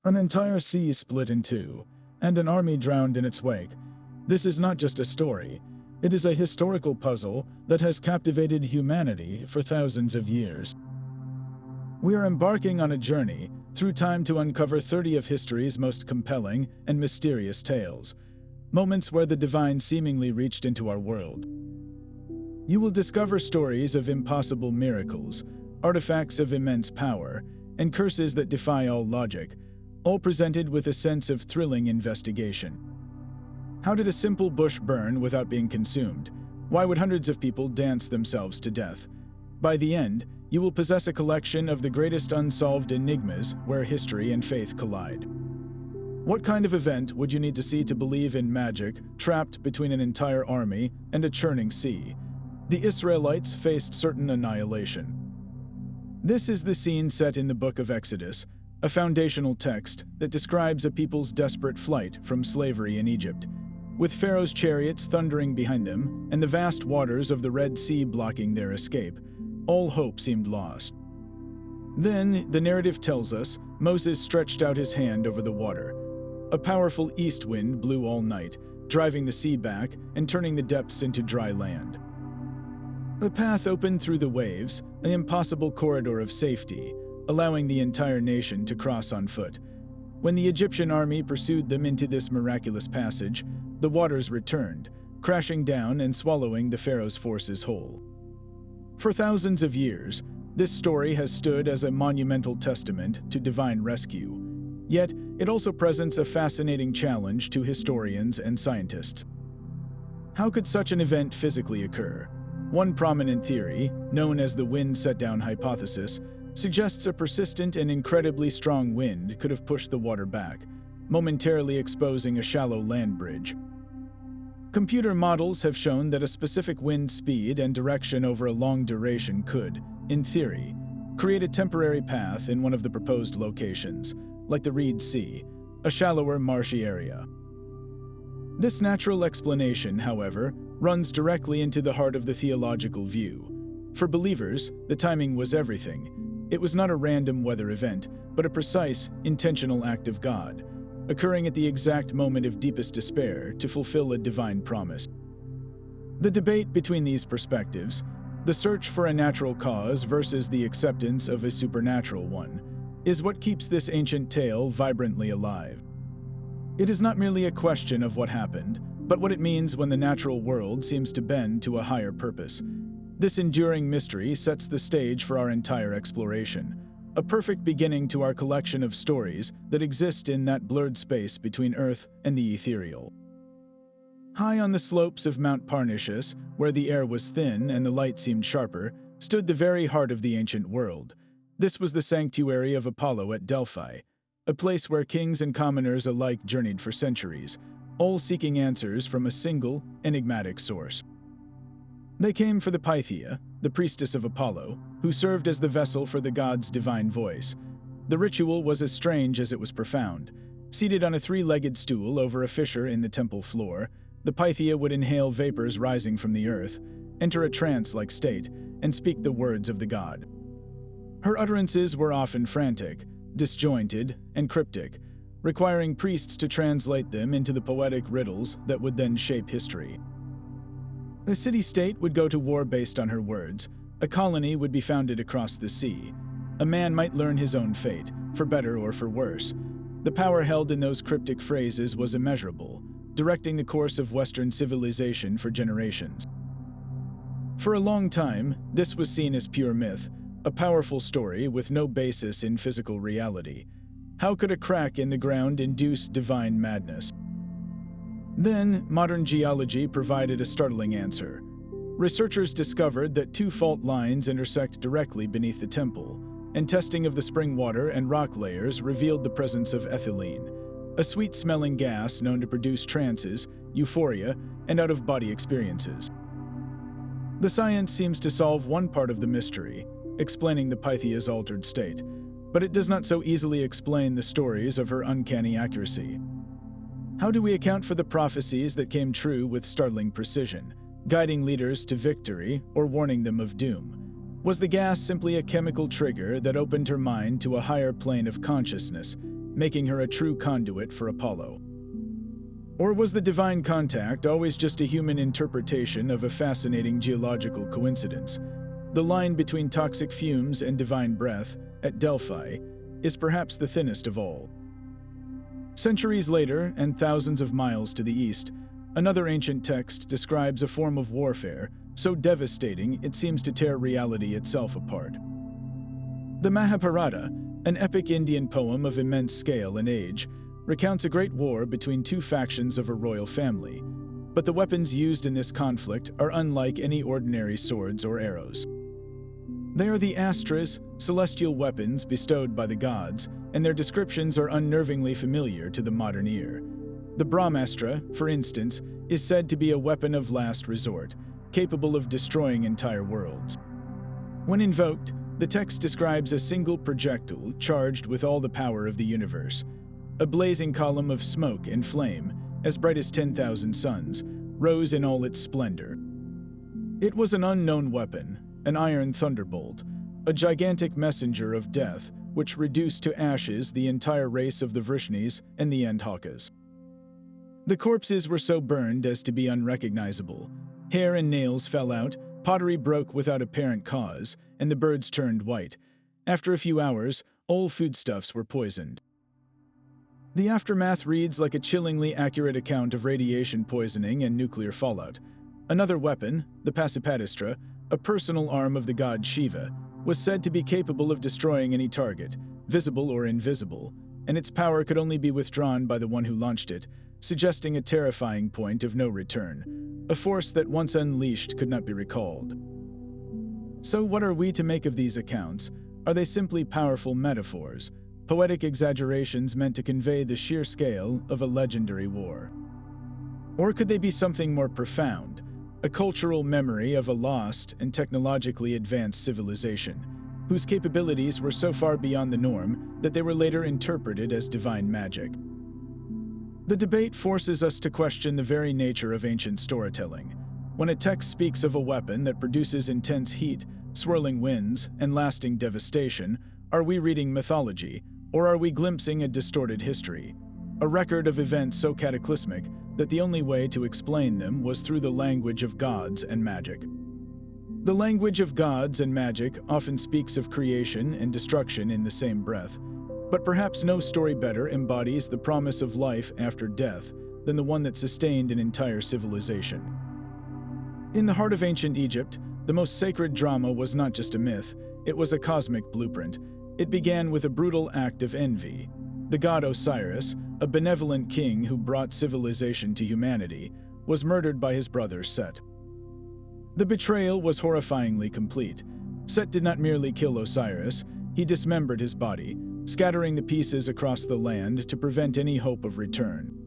An entire sea split in two, and an army drowned in its wake. This is not just a story. It is a historical puzzle that has captivated humanity for thousands of years. We are embarking on a journey through time to uncover 30 of history's most compelling and mysterious tales, moments where the divine seemingly reached into our world. You will discover stories of impossible miracles, artifacts of immense power, and curses that defy all logic, all presented with a sense of thrilling investigation. How did a simple bush burn without being consumed? Why would hundreds of people dance themselves to death? By the end, you will possess a collection of the greatest unsolved enigmas where history and faith collide. What kind of event would you need to see to believe in magic trapped between an entire army and a churning sea? The Israelites faced certain annihilation. This is the scene set in the Book of Exodus, a foundational text that describes a people's desperate flight from slavery in Egypt, with Pharaoh's chariots thundering behind them and the vast waters of the Red Sea blocking their escape. All hope seemed lost. Then, the narrative tells us, Moses stretched out his hand over the water. A powerful east wind blew all night, driving the sea back and turning the depths into dry land. A path opened through the waves, an impossible corridor of safety, allowing the entire nation to cross on foot. When the Egyptian army pursued them into this miraculous passage, the waters returned, crashing down and swallowing the Pharaoh's forces whole. For thousands of years, this story has stood as a monumental testament to divine rescue. Yet, it also presents a fascinating challenge to historians and scientists. How could such an event physically occur? One prominent theory, known as the wind set-down hypothesis, suggests a persistent and incredibly strong wind could have pushed the water back, momentarily exposing a shallow land bridge. Computer models have shown that a specific wind speed and direction over a long duration could, in theory, create a temporary path in one of the proposed locations, like the Reed Sea, a shallower marshy area. This natural explanation, however, runs directly into the heart of the theological view. For believers, the timing was everything. It was not a random weather event, but a precise, intentional act of God, occurring at the exact moment of deepest despair to fulfill a divine promise. The debate between these perspectives, the search for a natural cause versus the acceptance of a supernatural one, is what keeps this ancient tale vibrantly alive. It is not merely a question of what happened, but what it means when the natural world seems to bend to a higher purpose. This enduring mystery sets the stage for our entire exploration, a perfect beginning to our collection of stories that exist in that blurred space between Earth and the ethereal. High on the slopes of Mount Parnassus, where the air was thin and the light seemed sharper, stood the very heart of the ancient world. This was the sanctuary of Apollo at Delphi, a place where kings and commoners alike journeyed for centuries, all seeking answers from a single, enigmatic source. They came for the Pythia, the priestess of Apollo, who served as the vessel for the god's divine voice. The ritual was as strange as it was profound. Seated on a three-legged stool over a fissure in the temple floor, the Pythia would inhale vapors rising from the earth, enter a trance-like state, and speak the words of the god. Her utterances were often frantic, disjointed, and cryptic, requiring priests to translate them into the poetic riddles that would then shape history. A city-state would go to war based on her words. A colony would be founded across the sea. A man might learn his own fate, for better or for worse. The power held in those cryptic phrases was immeasurable, directing the course of Western civilization for generations. For a long time, this was seen as pure myth, a powerful story with no basis in physical reality. How could a crack in the ground induce divine madness? Then, modern geology provided a startling answer. Researchers discovered that two fault lines intersect directly beneath the temple, and testing of the spring water and rock layers revealed the presence of ethylene, a sweet-smelling gas known to produce trances, euphoria, and out-of-body experiences. The science seems to solve one part of the mystery, explaining the Pythia's altered state, but it does not so easily explain the stories of her uncanny accuracy. How do we account for the prophecies that came true with startling precision, guiding leaders to victory or warning them of doom? Was the gas simply a chemical trigger that opened her mind to a higher plane of consciousness, making her a true conduit for Apollo. Or was the divine contact always just a human interpretation of a fascinating geological coincidence? The line between toxic fumes and divine breath, at Delphi, is perhaps the thinnest of all. Centuries later, and thousands of miles to the east, another ancient text describes a form of warfare so devastating it seems to tear reality itself apart. The Mahabharata, an epic Indian poem of immense scale and age, recounts a great war between two factions of a royal family, but the weapons used in this conflict are unlike any ordinary swords or arrows. They are the astras, celestial weapons bestowed by the gods, and their descriptions are unnervingly familiar to the modern ear. The Brahmastra, for instance, is said to be a weapon of last resort, capable of destroying entire worlds. When invoked, the text describes a single projectile charged with all the power of the universe. A blazing column of smoke and flame, as bright as 10,000 suns, rose in all its splendor. It was an unknown weapon, an iron thunderbolt, a gigantic messenger of death which reduced to ashes the entire race of the Vrishnis and the Andhakas. The corpses were so burned as to be unrecognizable. Hair and nails fell out, pottery broke without apparent cause, and the birds turned white. After a few hours, all foodstuffs were poisoned. The aftermath reads like a chillingly accurate account of radiation poisoning and nuclear fallout. Another weapon, the Pasipadistra, a personal arm of the god Shiva, was said to be capable of destroying any target, visible or invisible, and its power could only be withdrawn by the one who launched it, suggesting a terrifying point of no return, a force that once unleashed could not be recalled. So what are we to make of these accounts? Are they simply powerful metaphors, poetic exaggerations meant to convey the sheer scale of a legendary war? Or could they be something more profound, a cultural memory of a lost and technologically advanced civilization, whose capabilities were so far beyond the norm that they were later interpreted as divine magic? The debate forces us to question the very nature of ancient storytelling. When a text speaks of a weapon that produces intense heat, swirling winds, and lasting devastation, are we reading mythology, or are we glimpsing a distorted history, a record of events so cataclysmic that the only way to explain them was through the language of gods and magic? The language of gods and magic often speaks of creation and destruction in the same breath, but perhaps no story better embodies the promise of life after death than the one that sustained an entire civilization. In the heart of ancient Egypt, the most sacred drama was not just a myth, it was a cosmic blueprint. It began with a brutal act of envy. The god Osiris, a benevolent king who brought civilization to humanity, was murdered by his brother Set. The betrayal was horrifyingly complete. Set did not merely kill Osiris, he dismembered his body, scattering the pieces across the land to prevent any hope of return.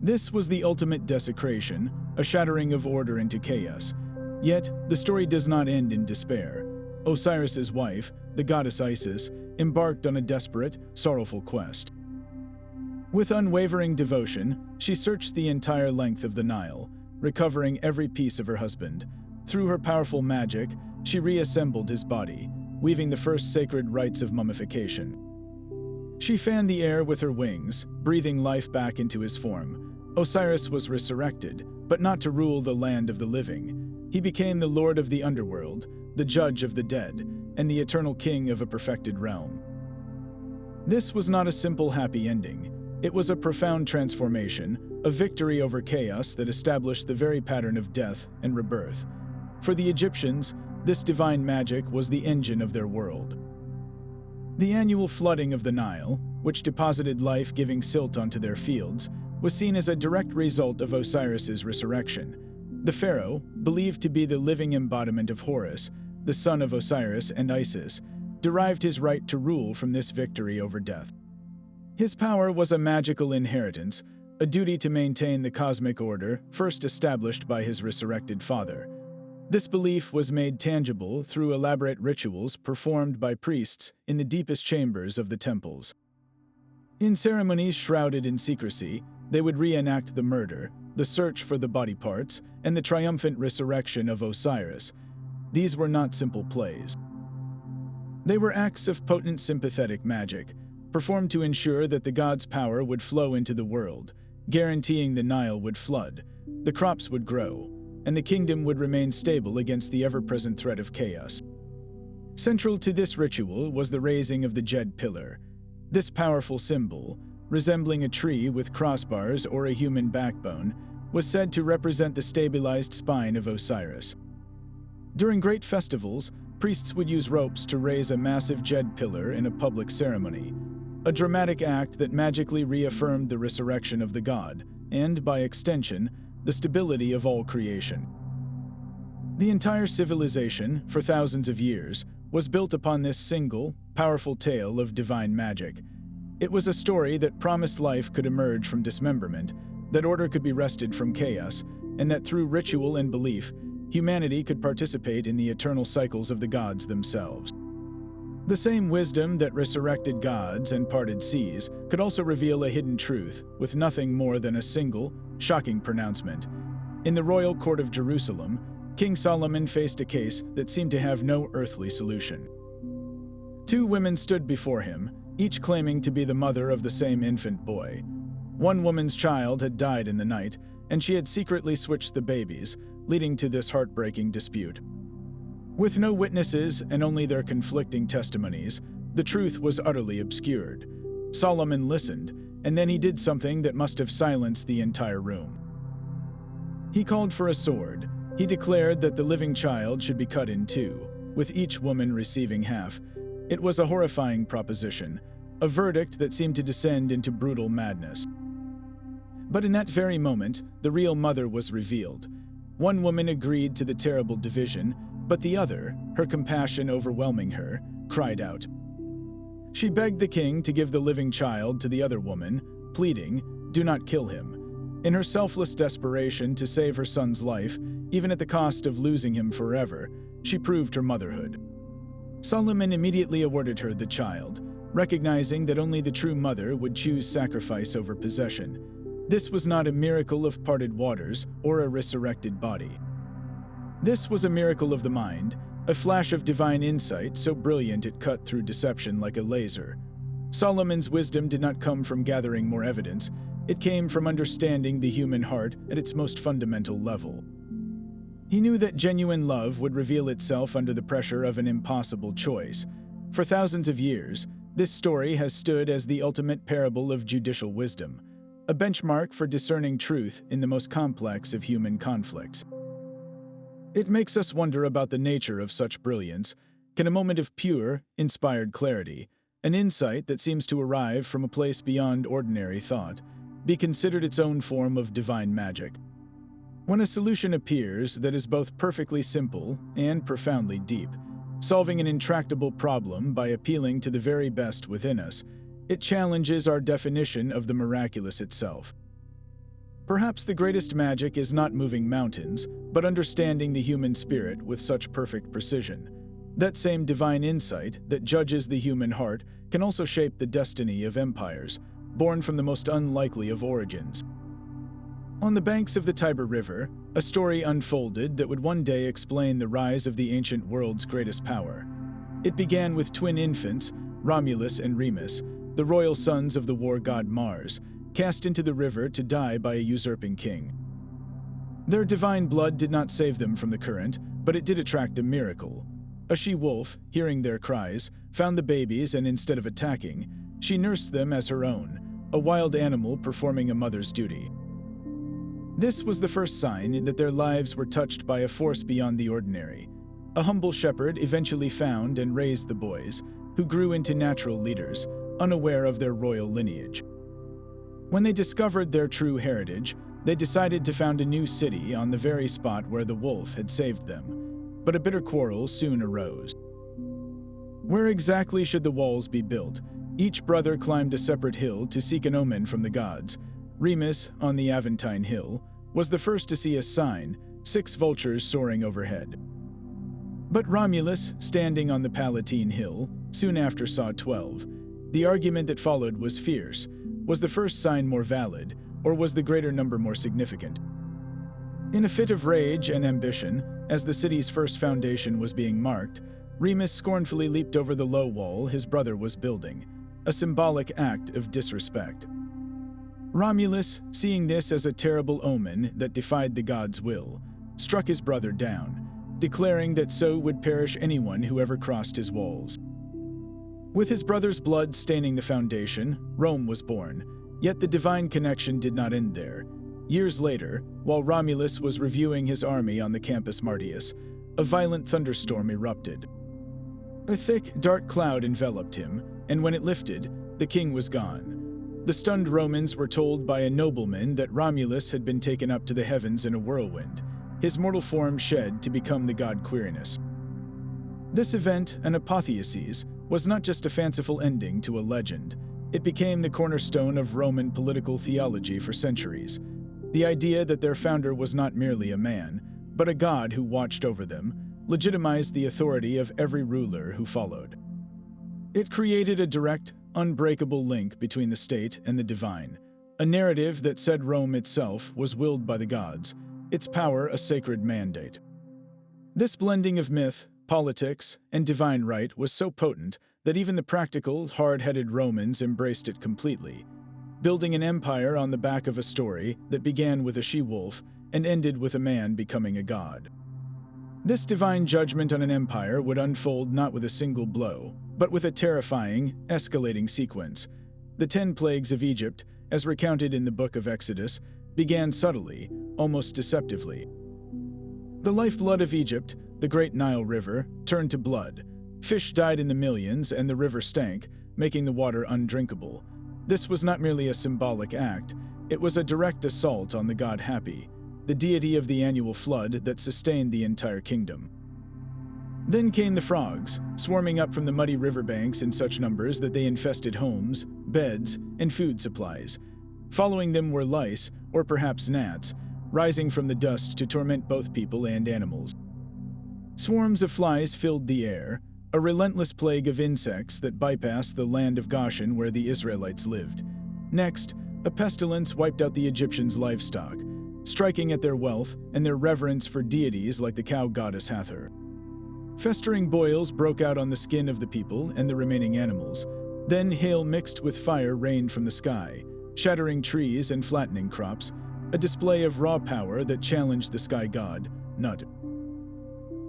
This was the ultimate desecration, a shattering of order into chaos. Yet, the story does not end in despair. Osiris's wife, the goddess Isis, embarked on a desperate, sorrowful quest. With unwavering devotion, she searched the entire length of the Nile, recovering every piece of her husband. Through her powerful magic, she reassembled his body, weaving the first sacred rites of mummification. She fanned the air with her wings, breathing life back into his form. Osiris was resurrected, but not to rule the land of the living. He became the lord of the underworld, the judge of the dead, and the eternal king of a perfected realm. This was not a simple happy ending. It was a profound transformation, a victory over chaos that established the very pattern of death and rebirth. For the Egyptians, this divine magic was the engine of their world. The annual flooding of the Nile, which deposited life-giving silt onto their fields, was seen as a direct result of Osiris's resurrection. The pharaoh, believed to be the living embodiment of Horus, the son of Osiris and Isis, derived his right to rule from this victory over death. His power was a magical inheritance, a duty to maintain the cosmic order first established by his resurrected father. This belief was made tangible through elaborate rituals performed by priests in the deepest chambers of the temples. In ceremonies shrouded in secrecy, they would reenact the murder, the search for the body parts, and the triumphant resurrection of Osiris. These were not simple plays. They were acts of potent sympathetic magic, performed to ensure that the god's power would flow into the world, guaranteeing the Nile would flood, the crops would grow, and the kingdom would remain stable against the ever-present threat of chaos. Central to this ritual was the raising of the Jed pillar. This powerful symbol, resembling a tree with crossbars or a human backbone, was said to represent the stabilized spine of Osiris. During great festivals, priests would use ropes to raise a massive Jed pillar in a public ceremony, a dramatic act that magically reaffirmed the resurrection of the god, and, by extension, the stability of all creation. The entire civilization, for thousands of years, was built upon this single, powerful tale of divine magic. It was a story that promised life could emerge from dismemberment, that order could be wrested from chaos, and that through ritual and belief, humanity could participate in the eternal cycles of the gods themselves. The same wisdom that resurrected gods and parted seas could also reveal a hidden truth, with nothing more than a single, shocking pronouncement. In the royal court of Jerusalem, King Solomon faced a case that seemed to have no earthly solution. Two women stood before him, each claiming to be the mother of the same infant boy. One woman's child had died in the night, and she had secretly switched the babies, leading to this heartbreaking dispute. With no witnesses and only their conflicting testimonies, the truth was utterly obscured. Solomon listened, and then he did something that must have silenced the entire room. He called for a sword. He declared that the living child should be cut in two, with each woman receiving half. It was a horrifying proposition, a verdict that seemed to descend into brutal madness. But in that very moment, the real mother was revealed. One woman agreed to the terrible division, but the other, her compassion overwhelming her, cried out. She begged the king to give the living child to the other woman, pleading, "Do not kill him." In her selfless desperation to save her son's life, even at the cost of losing him forever, she proved her motherhood. Solomon immediately awarded her the child, recognizing that only the true mother would choose sacrifice over possession. This was not a miracle of parted waters or a resurrected body. This was a miracle of the mind, a flash of divine insight so brilliant it cut through deception like a laser. Solomon's wisdom did not come from gathering more evidence, it came from understanding the human heart at its most fundamental level. He knew that genuine love would reveal itself under the pressure of an impossible choice. For thousands of years, this story has stood as the ultimate parable of judicial wisdom, a benchmark for discerning truth in the most complex of human conflicts. It makes us wonder about the nature of such brilliance. Can a moment of pure, inspired clarity, an insight that seems to arrive from a place beyond ordinary thought, be considered its own form of divine magic? When a solution appears that is both perfectly simple and profoundly deep, solving an intractable problem by appealing to the very best within us, it challenges our definition of the miraculous itself. Perhaps the greatest magic is not moving mountains, but understanding the human spirit with such perfect precision. That same divine insight that judges the human heart can also shape the destiny of empires, born from the most unlikely of origins. On the banks of the Tiber River, a story unfolded that would one day explain the rise of the ancient world's greatest power. It began with twin infants, Romulus and Remus, the royal sons of the war god Mars, cast into the river to die by a usurping king. Their divine blood did not save them from the current, but it did attract a miracle. A she-wolf, hearing their cries, found the babies and instead of attacking, she nursed them as her own, a wild animal performing a mother's duty. This was the first sign that their lives were touched by a force beyond the ordinary. A humble shepherd eventually found and raised the boys, who grew into natural leaders, unaware of their royal lineage. When they discovered their true heritage, they decided to found a new city on the very spot where the wolf had saved them. But a bitter quarrel soon arose. Where exactly should the walls be built? Each brother climbed a separate hill to seek an omen from the gods. Remus, on the Aventine Hill, was the first to see a sign, 6 vultures soaring overhead. But Romulus, standing on the Palatine Hill, soon after saw 12. The argument that followed was fierce. Was the first sign more valid, or was the greater number more significant? In a fit of rage and ambition, as the city's first foundation was being marked, Remus scornfully leaped over the low wall his brother was building. a symbolic act of disrespect. Romulus, seeing this as a terrible omen that defied the gods' will, struck his brother down, declaring that so would perish anyone who ever crossed his walls. With his brother's blood staining the foundation, Rome was born, yet the divine connection did not end there. Years later, while Romulus was reviewing his army on the Campus Martius, a violent thunderstorm erupted. A thick, dark cloud enveloped him, and when it lifted, the king was gone. The stunned Romans were told by a nobleman that Romulus had been taken up to the heavens in a whirlwind, his mortal form shed to become the god Quirinus. This event, an apotheosis, was not just a fanciful ending to a legend. It became the cornerstone of Roman political theology for centuries. The idea that their founder was not merely a man, but a god who watched over them, legitimized the authority of every ruler who followed. It created a direct, unbreakable link between the state and the divine, a narrative that said Rome itself was willed by the gods, its power a sacred mandate. This blending of myth, politics, and divine right was so potent that even the practical, hard-headed Romans embraced it completely, building an empire on the back of a story that began with a she-wolf and ended with a man becoming a god. This divine judgment on an empire would unfold not with a single blow, but with a terrifying, escalating sequence. The 10 plagues of Egypt, as recounted in the Book of Exodus, began subtly, almost deceptively. The lifeblood of Egypt, the great Nile River, turned to blood. Fish died in the millions and the river stank, making the water undrinkable. This was not merely a symbolic act, it was a direct assault on the god Hapi, the deity of the annual flood that sustained the entire kingdom. Then came the frogs, swarming up from the muddy riverbanks in such numbers that they infested homes, beds, and food supplies. Following them were lice, or perhaps gnats, rising from the dust to torment both people and animals. Swarms of flies filled the air, a relentless plague of insects that bypassed the land of Goshen where the Israelites lived. Next, a pestilence wiped out the Egyptians' livestock, striking at their wealth and their reverence for deities like the cow goddess Hathor. Festering boils broke out on the skin of the people and the remaining animals. Then hail mixed with fire rained from the sky, shattering trees and flattening crops, a display of raw power that challenged the sky god, Nut.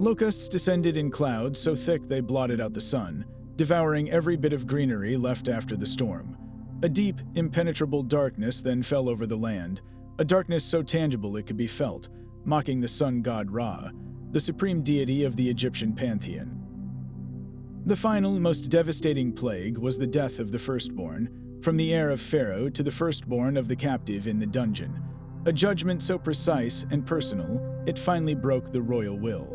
Locusts descended in clouds so thick they blotted out the sun, devouring every bit of greenery left after the storm. A deep, impenetrable darkness then fell over the land, a darkness so tangible it could be felt, mocking the sun god Ra, the supreme deity of the Egyptian pantheon. The final, most devastating plague was the death of the firstborn, from the heir of Pharaoh to the firstborn of the captive in the dungeon. A judgment so precise and personal, it finally broke the royal will.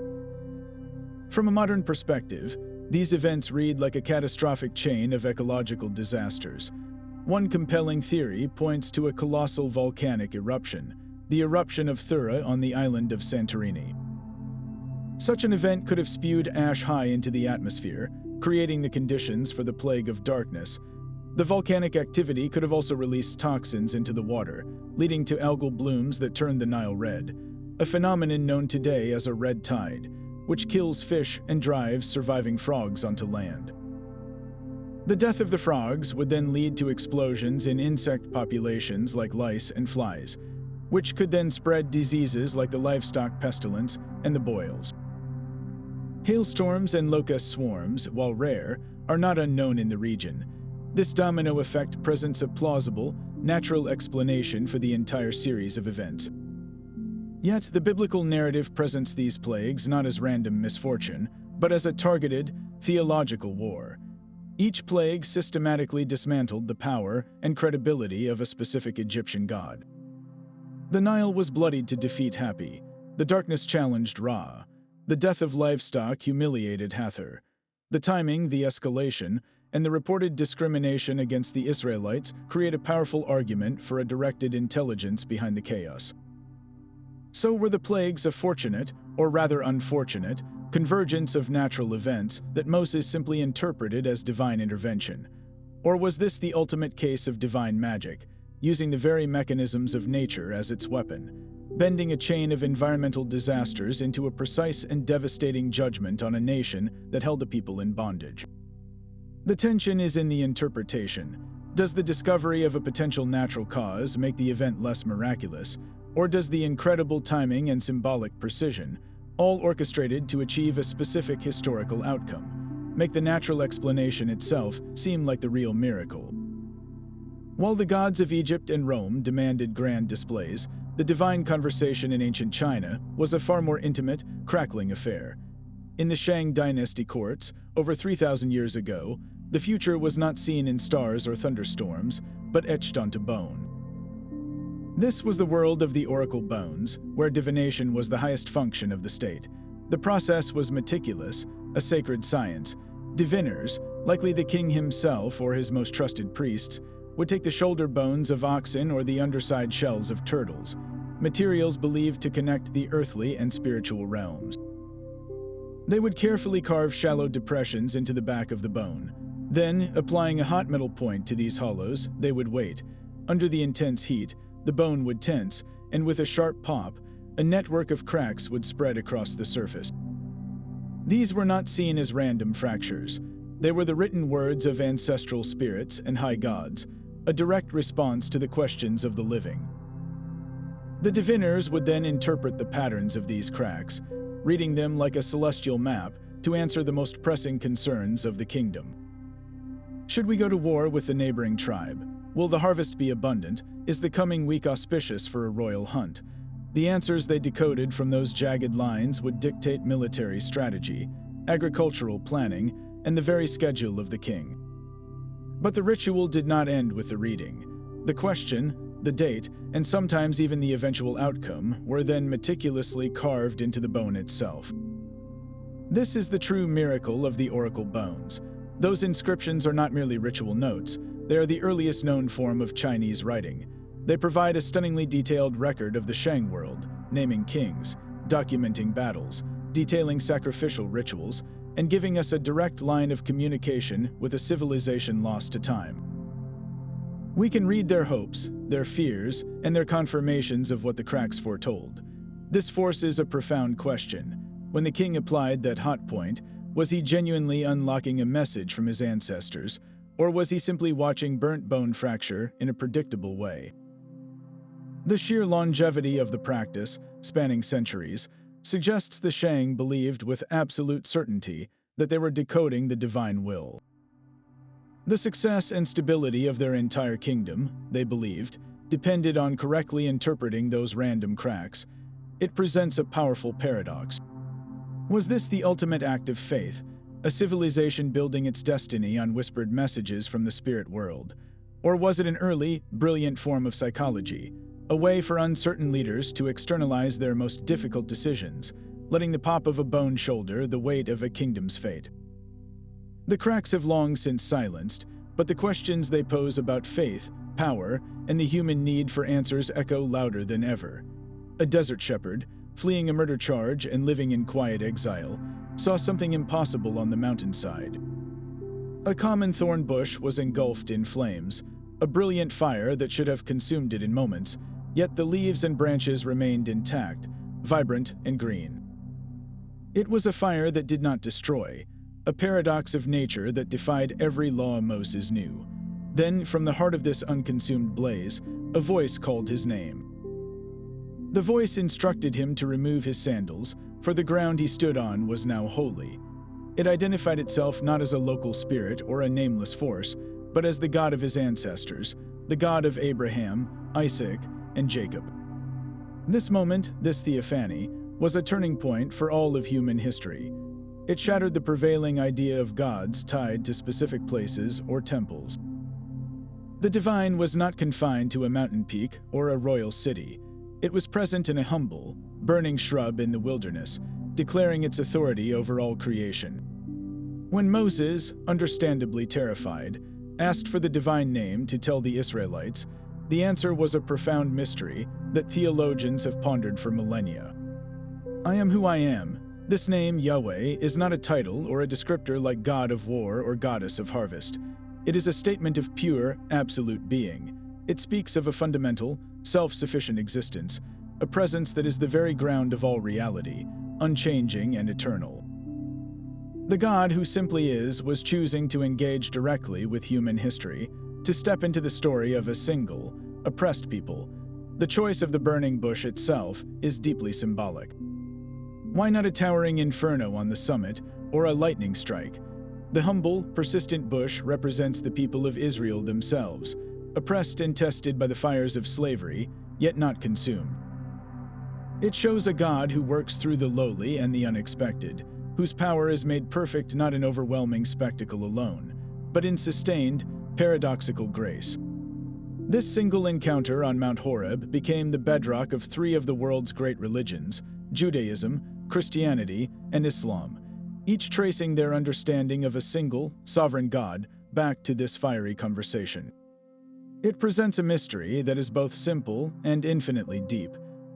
From a modern perspective, these events read like a catastrophic chain of ecological disasters. One compelling theory points to a colossal volcanic eruption, the eruption of Thura on the island of Santorini. Such an event could have spewed ash high into the atmosphere, creating the conditions for the plague of darkness. The volcanic activity could have also released toxins into the water, leading to algal blooms that turned the Nile red, a phenomenon known today as a red tide, which kills fish and drives surviving frogs onto land. The death of the frogs would then lead to explosions in insect populations like lice and flies, which could then spread diseases like the livestock pestilence and the boils. Hailstorms and locust swarms, while rare, are not unknown in the region. This domino effect presents a plausible, natural explanation for the entire series of events. Yet the biblical narrative presents these plagues not as random misfortune, but as a targeted, theological war. Each plague systematically dismantled the power and credibility of a specific Egyptian god. The Nile was bloodied to defeat Hapi. The darkness challenged Ra. The death of livestock humiliated Hathor. The timing, the escalation, and the reported discrimination against the Israelites create a powerful argument for a directed intelligence behind the chaos. So were the plagues a fortunate, or rather unfortunate, convergence of natural events that Moses simply interpreted as divine intervention? Or was this the ultimate case of divine magic, using the very mechanisms of nature as its weapon, bending a chain of environmental disasters into a precise and devastating judgment on a nation that held a people in bondage? The tension is in the interpretation. Does the discovery of a potential natural cause make the event less miraculous, or does the incredible timing and symbolic precision, all orchestrated to achieve a specific historical outcome, make the natural explanation itself seem like the real miracle? While the gods of Egypt and Rome demanded grand displays, the divine conversation in ancient China was a far more intimate, crackling affair. In the Shang dynasty courts, over 3,000 years ago, the future was not seen in stars or thunderstorms, but etched onto bone. This was the world of the oracle bones, where divination was the highest function of the state. The process was meticulous, a sacred science. Diviners, likely the king himself or his most trusted priests, would take the shoulder bones of oxen or the underside shells of turtles, materials believed to connect the earthly and spiritual realms. They would carefully carve shallow depressions into the back of the bone. Then, applying a hot metal point to these hollows, they would wait. Under the intense heat, the bone would tense, and with a sharp pop, a network of cracks would spread across the surface. These were not seen as random fractures. They were the written words of ancestral spirits and high gods, a direct response to the questions of the living. The diviners would then interpret the patterns of these cracks, reading them like a celestial map to answer the most pressing concerns of the kingdom. Should we go to war with the neighboring tribe? Will the harvest be abundant? Is the coming week auspicious for a royal hunt? The answers they decoded from those jagged lines would dictate military strategy, agricultural planning, and the very schedule of the king. But the ritual did not end with the reading. The question, the date, and sometimes even the eventual outcome were then meticulously carved into the bone itself. This is the true miracle of the oracle bones. Those inscriptions are not merely ritual notes, they are the earliest known form of Chinese writing. They provide a stunningly detailed record of the Shang world, naming kings, documenting battles, detailing sacrificial rituals, and giving us a direct line of communication with a civilization lost to time. We can read their hopes, their fears, and their confirmations of what the cracks foretold. This forces a profound question. When the king applied that hot point, was he genuinely unlocking a message from his ancestors, or was he simply watching burnt bone fracture in a predictable way? The sheer longevity of the practice, spanning centuries, suggests the Shang believed with absolute certainty that they were decoding the divine will. The success and stability of their entire kingdom, they believed, depended on correctly interpreting those random cracks. It presents a powerful paradox. Was this the ultimate act of faith, a civilization building its destiny on whispered messages from the spirit world? Or was it an early, brilliant form of psychology, a way for uncertain leaders to externalize their most difficult decisions, letting the pop of a bone shoulder the weight of a kingdom's fate? The cracks have long since silenced, but the questions they pose about faith, power, and the human need for answers echo louder than ever. A desert shepherd, fleeing a murder charge and living in quiet exile, saw something impossible on the mountainside. A common thorn bush was engulfed in flames, a brilliant fire that should have consumed it in moments, yet the leaves and branches remained intact, vibrant and green. It was a fire that did not destroy, a paradox of nature that defied every law Moses knew. Then, from the heart of this unconsumed blaze, a voice called his name. The voice instructed him to remove his sandals, for the ground he stood on was now holy. It identified itself not as a local spirit or a nameless force, but as the God of his ancestors, the God of Abraham, Isaac, and Jacob. This moment, this theophany, was a turning point for all of human history. It shattered the prevailing idea of gods tied to specific places or temples. The divine was not confined to a mountain peak or a royal city. It was present in a humble, burning shrub in the wilderness, declaring its authority over all creation. When Moses, understandably terrified, asked for the divine name to tell the Israelites, the answer was a profound mystery that theologians have pondered for millennia. I am who I am. This name, Yahweh, is not a title or a descriptor like God of War or Goddess of Harvest. It is a statement of pure, absolute being. It speaks of a fundamental, self-sufficient existence, a presence that is the very ground of all reality, unchanging and eternal. The God who simply is was choosing to engage directly with human history, to step into the story of a single, oppressed people. The choice of the burning bush itself is deeply symbolic. Why not a towering inferno on the summit, or a lightning strike? The humble, persistent bush represents the people of Israel themselves, oppressed and tested by the fires of slavery, yet not consumed. It shows a God who works through the lowly and the unexpected, whose power is made perfect not in overwhelming spectacle alone, but in sustained, paradoxical grace. This single encounter on Mount Horeb became the bedrock of three of the world's great religions: Judaism, Christianity, and Islam, each tracing their understanding of a single, sovereign God back to this fiery conversation. It presents a mystery that is both simple and infinitely deep.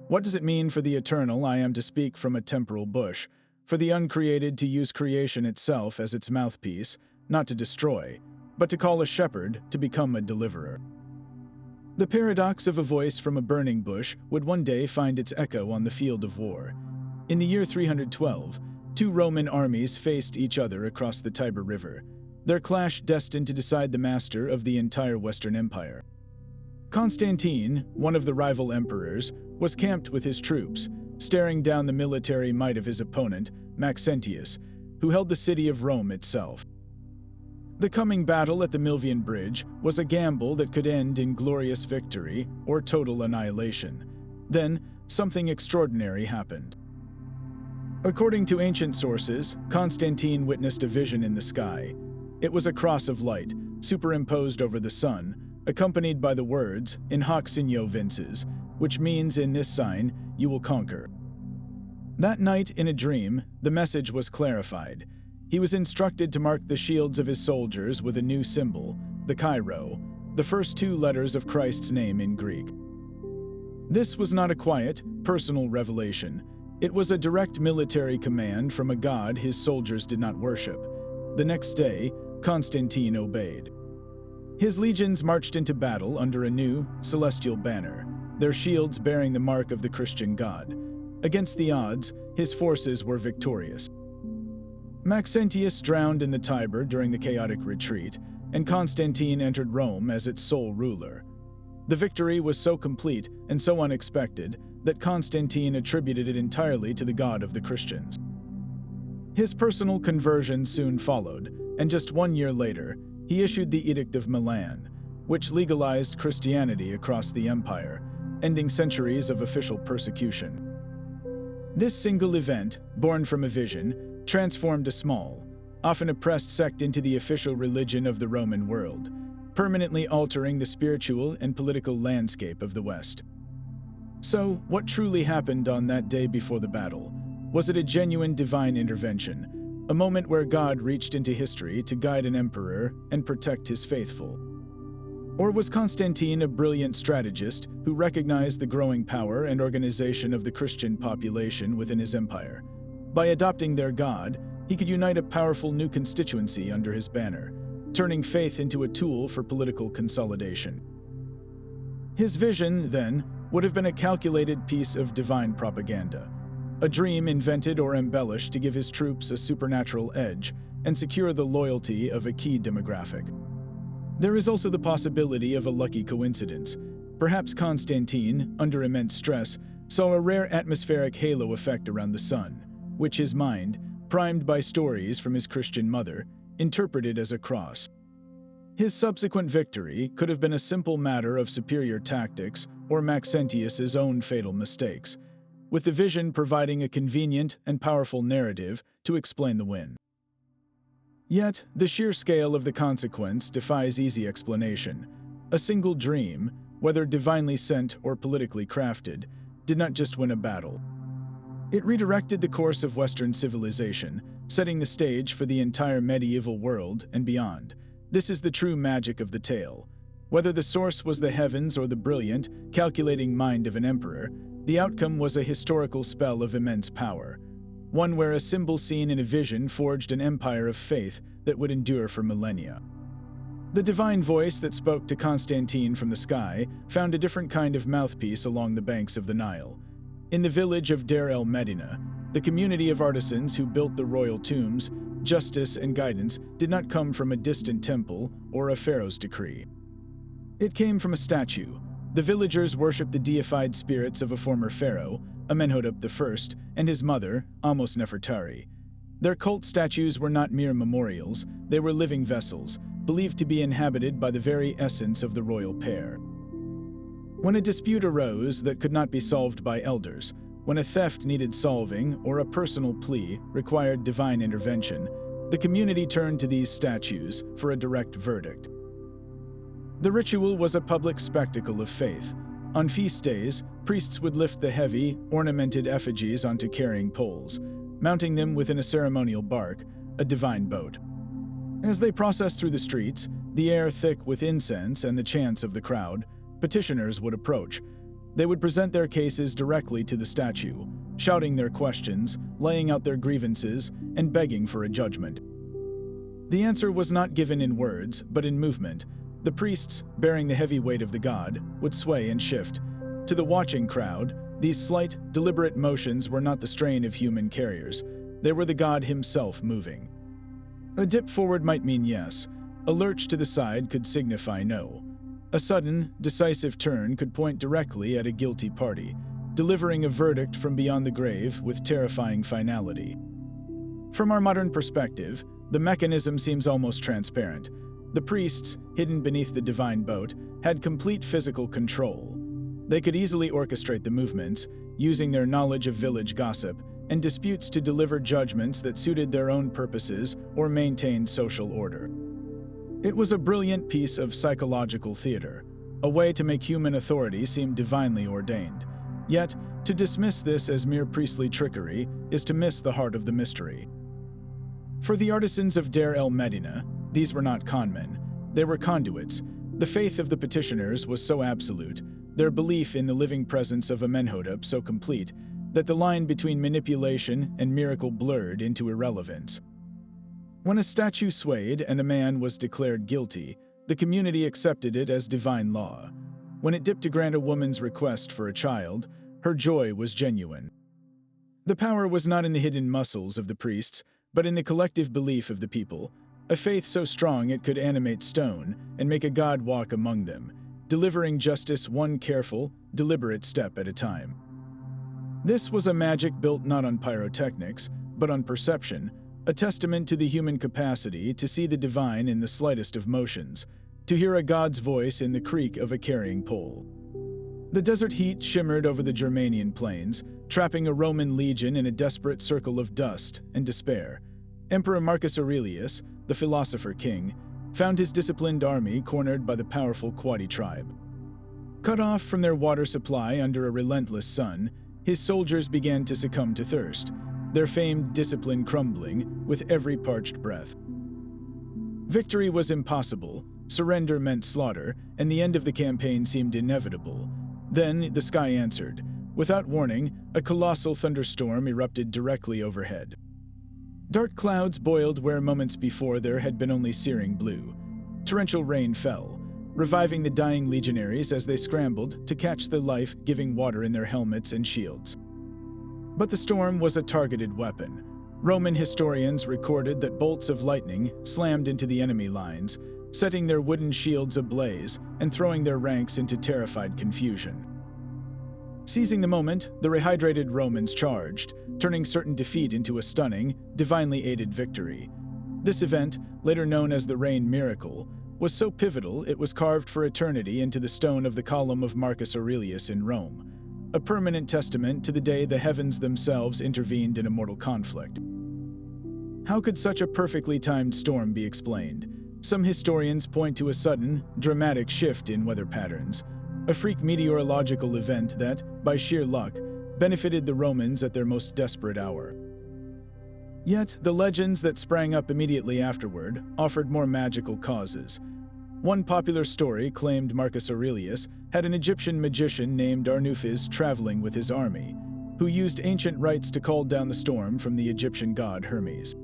What does it mean for the eternal I am to speak from a temporal bush, for the uncreated to use creation itself as its mouthpiece, not to destroy, but to call a shepherd to become a deliverer? The paradox of a voice from a burning bush would one day find its echo on the field of war. In the year 312, two Roman armies faced each other across the Tiber River, their clash destined to decide the master of the entire Western Empire. Constantine, one of the rival emperors, was camped with his troops, staring down the military might of his opponent, Maxentius, who held the city of Rome itself. The coming battle at the Milvian Bridge was a gamble that could end in glorious victory or total annihilation. Then, something extraordinary happened. According to ancient sources, Constantine witnessed a vision in the sky. It was a cross of light, superimposed over the sun, accompanied by the words, "In hoc signo vinces," which means, in this sign, you will conquer. That night, in a dream, the message was clarified. He was instructed to mark the shields of his soldiers with a new symbol, the Chi-Rho, the first two letters of Christ's name in Greek. This was not a quiet, personal revelation. It was a direct military command from a god his soldiers did not worship. The next day, Constantine obeyed. His legions marched into battle under a new, celestial banner, their shields bearing the mark of the Christian God. Against the odds, his forces were victorious. Maxentius drowned in the Tiber during the chaotic retreat, and Constantine entered Rome as its sole ruler. The victory was so complete and so unexpected that Constantine attributed it entirely to the God of the Christians. His personal conversion soon followed, and just 1 year later, he issued the Edict of Milan, which legalized Christianity across the empire, ending centuries of official persecution. This single event, born from a vision, transformed a small, often oppressed sect into the official religion of the Roman world, permanently altering the spiritual and political landscape of the West. So, what truly happened on that day before the battle? Was it a genuine divine intervention, a moment where God reached into history to guide an emperor and protect his faithful? Or was Constantine a brilliant strategist who recognized the growing power and organization of the Christian population within his empire? By adopting their God, he could unite a powerful new constituency under his banner, turning faith into a tool for political consolidation. His vision, then, would have been a calculated piece of divine propaganda, a dream invented or embellished to give his troops a supernatural edge and secure the loyalty of a key demographic. There is also the possibility of a lucky coincidence. Perhaps Constantine, under immense stress, saw a rare atmospheric halo effect around the sun, which his mind, primed by stories from his Christian mother, interpreted as a cross. His subsequent victory could have been a simple matter of superior tactics or Maxentius's own fatal mistakes, with the vision providing a convenient and powerful narrative to explain the win. Yet, the sheer scale of the consequence defies easy explanation. A single dream, whether divinely sent or politically crafted, did not just win a battle. It redirected the course of Western civilization, setting the stage for the entire medieval world and beyond. This is the true magic of the tale. Whether the source was the heavens or the brilliant, calculating mind of an emperor, the outcome was a historical spell of immense power, one where a symbol seen in a vision forged an empire of faith that would endure for millennia. The divine voice that spoke to Constantine from the sky found a different kind of mouthpiece along the banks of the Nile. In the village of Deir el-Medina, the community of artisans who built the royal tombs justice, and guidance did not come from a distant temple or a pharaoh's decree. It came from a statue. The villagers worshipped the deified spirits of a former pharaoh, Amenhotep I, and his mother, Amos Nefertari. Their cult statues were not mere memorials, they were living vessels, believed to be inhabited by the very essence of the royal pair. When a dispute arose that could not be solved by elders, when a theft needed solving or a personal plea required divine intervention, the community turned to these statues for a direct verdict. The ritual was a public spectacle of faith. On feast days, priests would lift the heavy, ornamented effigies onto carrying poles, mounting them within a ceremonial bark, a divine boat. As they processed through the streets, the air thick with incense and the chants of the crowd, petitioners would approach. They would present their cases directly to the statue, shouting their questions, laying out their grievances, and begging for a judgment. The answer was not given in words, but in movement. The priests, bearing the heavy weight of the god, would sway and shift. To the watching crowd, these slight, deliberate motions were not the strain of human carriers. They were the god himself moving. A dip forward might mean yes. A lurch to the side could signify no. A sudden, decisive turn could point directly at a guilty party, delivering a verdict from beyond the grave with terrifying finality. From our modern perspective, the mechanism seems almost transparent. The priests, hidden beneath the divine boat, had complete physical control. They could easily orchestrate the movements, using their knowledge of village gossip and disputes to deliver judgments that suited their own purposes or maintained social order. It was a brilliant piece of psychological theater, a way to make human authority seem divinely ordained. Yet, to dismiss this as mere priestly trickery is to miss the heart of the mystery. For the artisans of Deir el-Medina, these were not conmen. They were conduits. The faith of the petitioners was so absolute, their belief in the living presence of Amenhotep so complete, that the line between manipulation and miracle blurred into irrelevance. When a statue swayed and a man was declared guilty, the community accepted it as divine law. When it dipped to grant a woman's request for a child, her joy was genuine. The power was not in the hidden muscles of the priests, but in the collective belief of the people, a faith so strong it could animate stone and make a god walk among them, delivering justice one careful, deliberate step at a time. This was a magic built not on pyrotechnics, but on perception, a testament to the human capacity to see the divine in the slightest of motions, to hear a god's voice in the creak of a carrying pole. The desert heat shimmered over the Germanian plains, trapping a Roman legion in a desperate circle of dust and despair. Emperor Marcus Aurelius, the philosopher king, found his disciplined army cornered by the powerful Quadi tribe. Cut off from their water supply under a relentless sun, his soldiers began to succumb to thirst, their famed discipline crumbling with every parched breath. Victory was impossible, surrender meant slaughter, and the end of the campaign seemed inevitable. Then the sky answered. Without warning, a colossal thunderstorm erupted directly overhead. Dark clouds boiled where moments before there had been only searing blue. Torrential rain fell, reviving the dying legionaries as they scrambled to catch the life-giving water in their helmets and shields. But the storm was a targeted weapon. Roman historians recorded that bolts of lightning slammed into the enemy lines, setting their wooden shields ablaze and throwing their ranks into terrified confusion. Seizing the moment, the rehydrated Romans charged, turning certain defeat into a stunning, divinely aided victory. This event, later known as the Rain Miracle, was so pivotal it was carved for eternity into the stone of the Column of Marcus Aurelius in Rome, a permanent testament to the day the heavens themselves intervened in a mortal conflict. How could such a perfectly timed storm be explained? Some historians point to a sudden, dramatic shift in weather patterns, a freak meteorological event that, by sheer luck, benefited the Romans at their most desperate hour. Yet, the legends that sprang up immediately afterward offered more magical causes. One popular story claimed Marcus Aurelius had an Egyptian magician named Arnufis traveling with his army, who used ancient rites to call down the storm from the Egyptian god Hermes.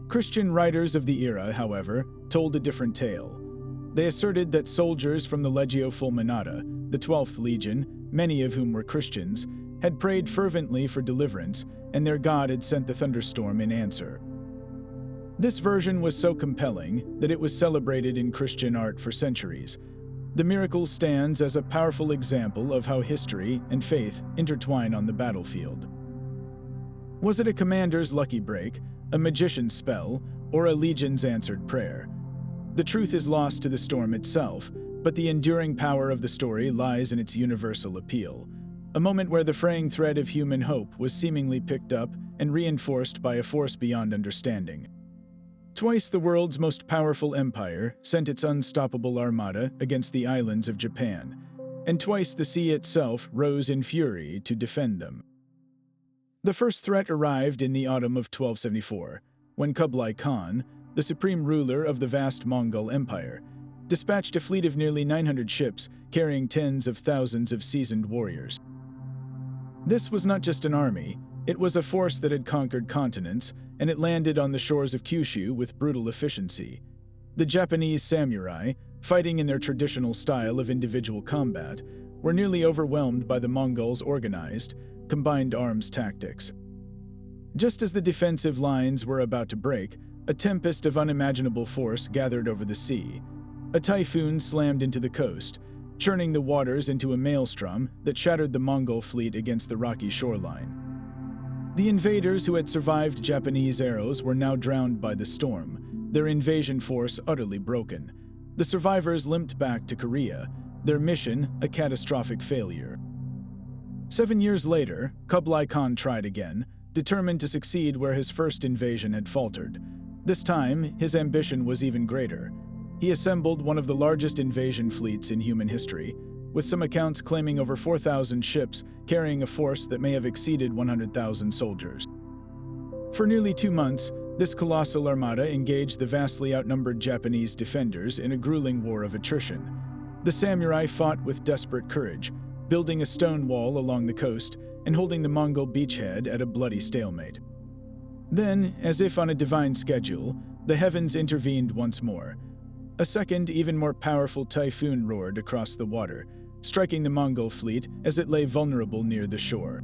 Christian writers of the era, however, told a different tale. They asserted that soldiers from the Legio Fulminata, the 12th Legion, many of whom were Christians, had prayed fervently for deliverance, and their god had sent the thunderstorm in answer. This version was so compelling that it was celebrated in Christian art for centuries. The miracle stands as a powerful example of how history and faith intertwine on the battlefield. Was it a commander's lucky break, a magician's spell, or a legion's answered prayer? The truth is lost to the storm itself, but the enduring power of the story lies in its universal appeal. A moment where the fraying thread of human hope was seemingly picked up and reinforced by a force beyond understanding. Twice the world's most powerful empire sent its unstoppable armada against the islands of Japan, and twice the sea itself rose in fury to defend them. The first threat arrived in the autumn of 1274, when Kublai Khan, the supreme ruler of the vast Mongol Empire, dispatched a fleet of nearly 900 ships carrying tens of thousands of seasoned warriors. This was not just an army, it was a force that had conquered continents, and it landed on the shores of Kyushu with brutal efficiency. The Japanese samurai, fighting in their traditional style of individual combat, were nearly overwhelmed by the Mongols' organized, combined arms tactics. Just as the defensive lines were about to break, a tempest of unimaginable force gathered over the sea. A typhoon slammed into the coast, churning the waters into a maelstrom that shattered the Mongol fleet against the rocky shoreline. The invaders who had survived Japanese arrows were now drowned by the storm, their invasion force utterly broken. The survivors limped back to Korea, their mission a catastrophic failure. 7 years later, Kublai Khan tried again, determined to succeed where his first invasion had faltered. This time, his ambition was even greater. He assembled one of the largest invasion fleets in human history, with some accounts claiming over 4,000 ships carrying a force that may have exceeded 100,000 soldiers. For nearly 2 months, this colossal armada engaged the vastly outnumbered Japanese defenders in a grueling war of attrition. The samurai fought with desperate courage, building a stone wall along the coast and holding the Mongol beachhead at a bloody stalemate. Then, as if on a divine schedule, the heavens intervened once more. A second, even more powerful typhoon roared across the water, striking the Mongol fleet as it lay vulnerable near the shore.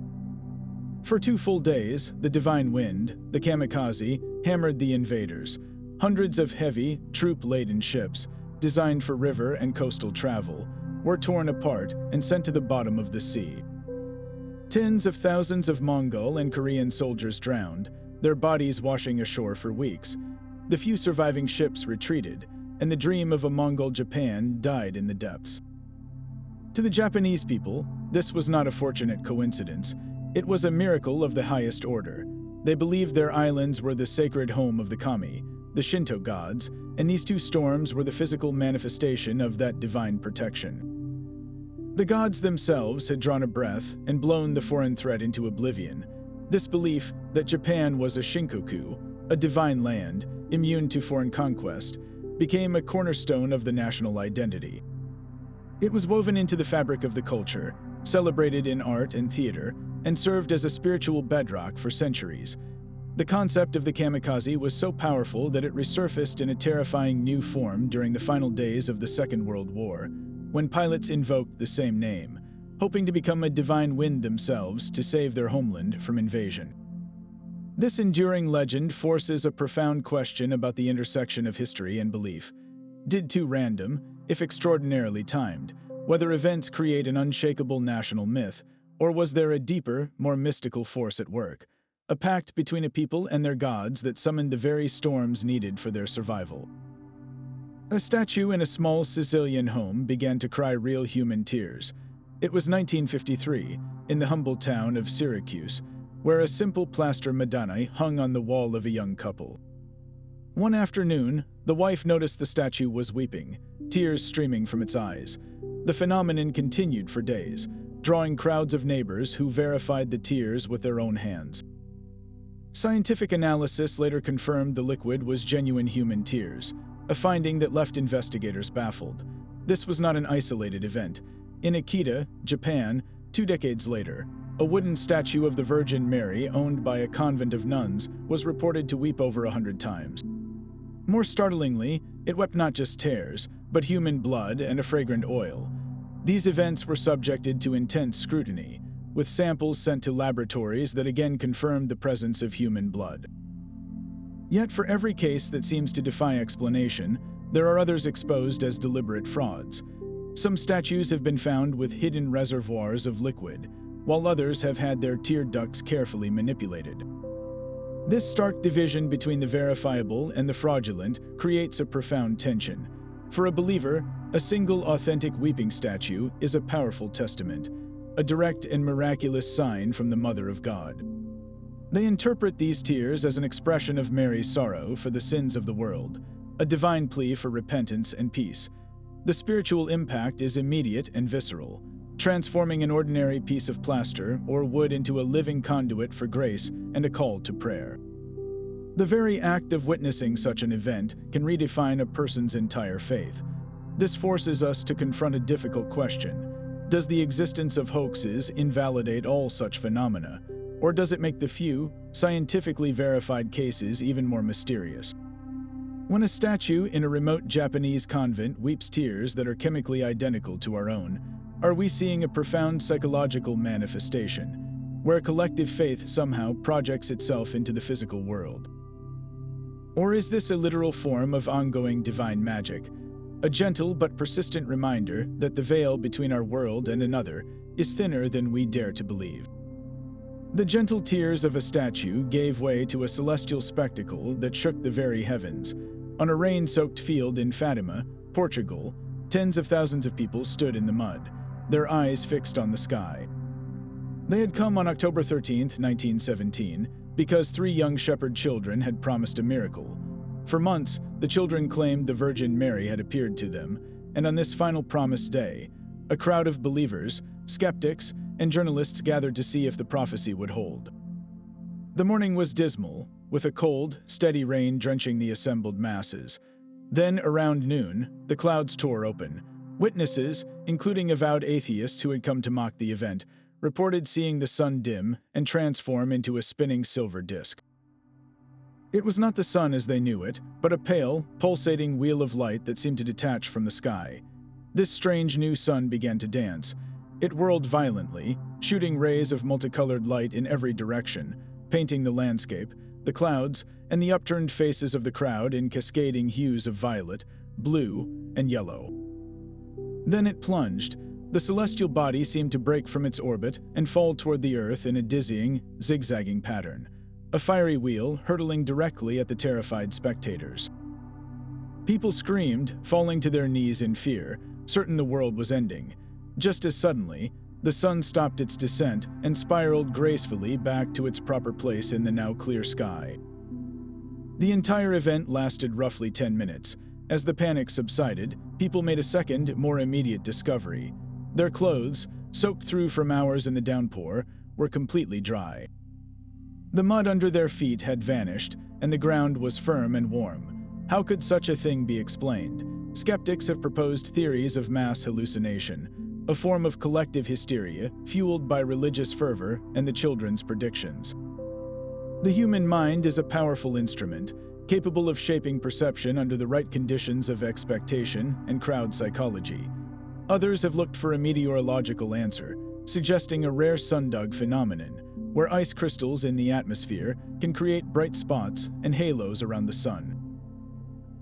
For 2 full days, the divine wind, the kamikaze, hammered the invaders. Hundreds of heavy, troop-laden ships, designed for river and coastal travel, were torn apart and sent to the bottom of the sea. Tens of thousands of Mongol and Korean soldiers drowned, their bodies washing ashore for weeks. The few surviving ships retreated, and the dream of a Mongol Japan died in the depths. To the Japanese people, this was not a fortunate coincidence. It was a miracle of the highest order. They believed their islands were the sacred home of the kami, the Shinto gods, and these 2 storms were the physical manifestation of that divine protection. The gods themselves had drawn a breath and blown the foreign threat into oblivion. This belief that Japan was a Shinkoku, a divine land, immune to foreign conquest, became a cornerstone of the national identity. It was woven into the fabric of the culture, celebrated in art and theater, and served as a spiritual bedrock for centuries. The concept of the kamikaze was so powerful that it resurfaced in a terrifying new form during the final days of the Second World War, when pilots invoked the same name, hoping to become a divine wind themselves to save their homeland from invasion. This enduring legend forces a profound question about the intersection of history and belief. Did 2 random, if extraordinarily timed, whether events create an unshakable national myth, or was there a deeper, more mystical force at work, a pact between a people and their gods that summoned the very storms needed for their survival? A statue in a small Sicilian home began to cry real human tears. It was 1953, in the humble town of Syracuse, where a simple plaster Madonna hung on the wall of a young couple. One afternoon, the wife noticed the statue was weeping, tears streaming from its eyes. The phenomenon continued for days, drawing crowds of neighbors who verified the tears with their own hands. Scientific analysis later confirmed the liquid was genuine human tears, a finding that left investigators baffled. This was not an isolated event. In Akita, Japan, 2 decades later, a wooden statue of the Virgin Mary owned by a convent of nuns was reported to weep over 100 times. More startlingly, it wept not just tears, but human blood and a fragrant oil. These events were subjected to intense scrutiny, with samples sent to laboratories that again confirmed the presence of human blood. Yet for every case that seems to defy explanation, there are others exposed as deliberate frauds. Some statues have been found with hidden reservoirs of liquid, while others have had their tear ducts carefully manipulated. This stark division between the verifiable and the fraudulent creates a profound tension. For a believer, a single authentic weeping statue is a powerful testament, a direct and miraculous sign from the Mother of God. They interpret these tears as an expression of Mary's sorrow for the sins of the world, a divine plea for repentance and peace. The spiritual impact is immediate and visceral, transforming an ordinary piece of plaster or wood into a living conduit for grace and a call to prayer. The very act of witnessing such an event can redefine a person's entire faith. This forces us to confront a difficult question. Does the existence of hoaxes invalidate all such phenomena, or does it make the few, scientifically verified cases even more mysterious? When a statue in a remote Japanese convent weeps tears that are chemically identical to our own, are we seeing a profound psychological manifestation, where collective faith somehow projects itself into the physical world? Or is this a literal form of ongoing divine magic, a gentle but persistent reminder that the veil between our world and another is thinner than we dare to believe? The gentle tears of a statue gave way to a celestial spectacle that shook the very heavens. On a rain-soaked field in Fatima, Portugal, tens of thousands of people stood in the mud, their eyes fixed on the sky. They had come on October 13, 1917, because 3 young shepherd children had promised a miracle. For months, the children claimed the Virgin Mary had appeared to them, and on this final promised day, a crowd of believers, skeptics, and journalists gathered to see if the prophecy would hold. The morning was dismal, with a cold, steady rain drenching the assembled masses. Then, around noon, the clouds tore open. Witnesses, including avowed atheists who had come to mock the event, reported seeing the sun dim and transform into a spinning silver disk. It was not the sun as they knew it, but a pale, pulsating wheel of light that seemed to detach from the sky. This strange new sun began to dance. It whirled violently, shooting rays of multicolored light in every direction, painting the landscape, the clouds, and the upturned faces of the crowd in cascading hues of violet, blue, and yellow. Then it plunged. The celestial body seemed to break from its orbit and fall toward the earth in a dizzying, zigzagging pattern, a fiery wheel hurtling directly at the terrified spectators. People screamed, falling to their knees in fear, certain the world was ending. Just as suddenly, the sun stopped its descent and spiraled gracefully back to its proper place in the now clear sky. The entire event lasted roughly 10 minutes. As the panic subsided, people made a second, more immediate discovery. Their clothes, soaked through from hours in the downpour, were completely dry. The mud under their feet had vanished, and the ground was firm and warm. How could such a thing be explained? Skeptics have proposed theories of mass hallucination, a form of collective hysteria fueled by religious fervor and the children's predictions. The human mind is a powerful instrument, capable of shaping perception under the right conditions of expectation and crowd psychology. Others have looked for a meteorological answer, suggesting a rare sundug phenomenon, where ice crystals in the atmosphere can create bright spots and halos around the sun.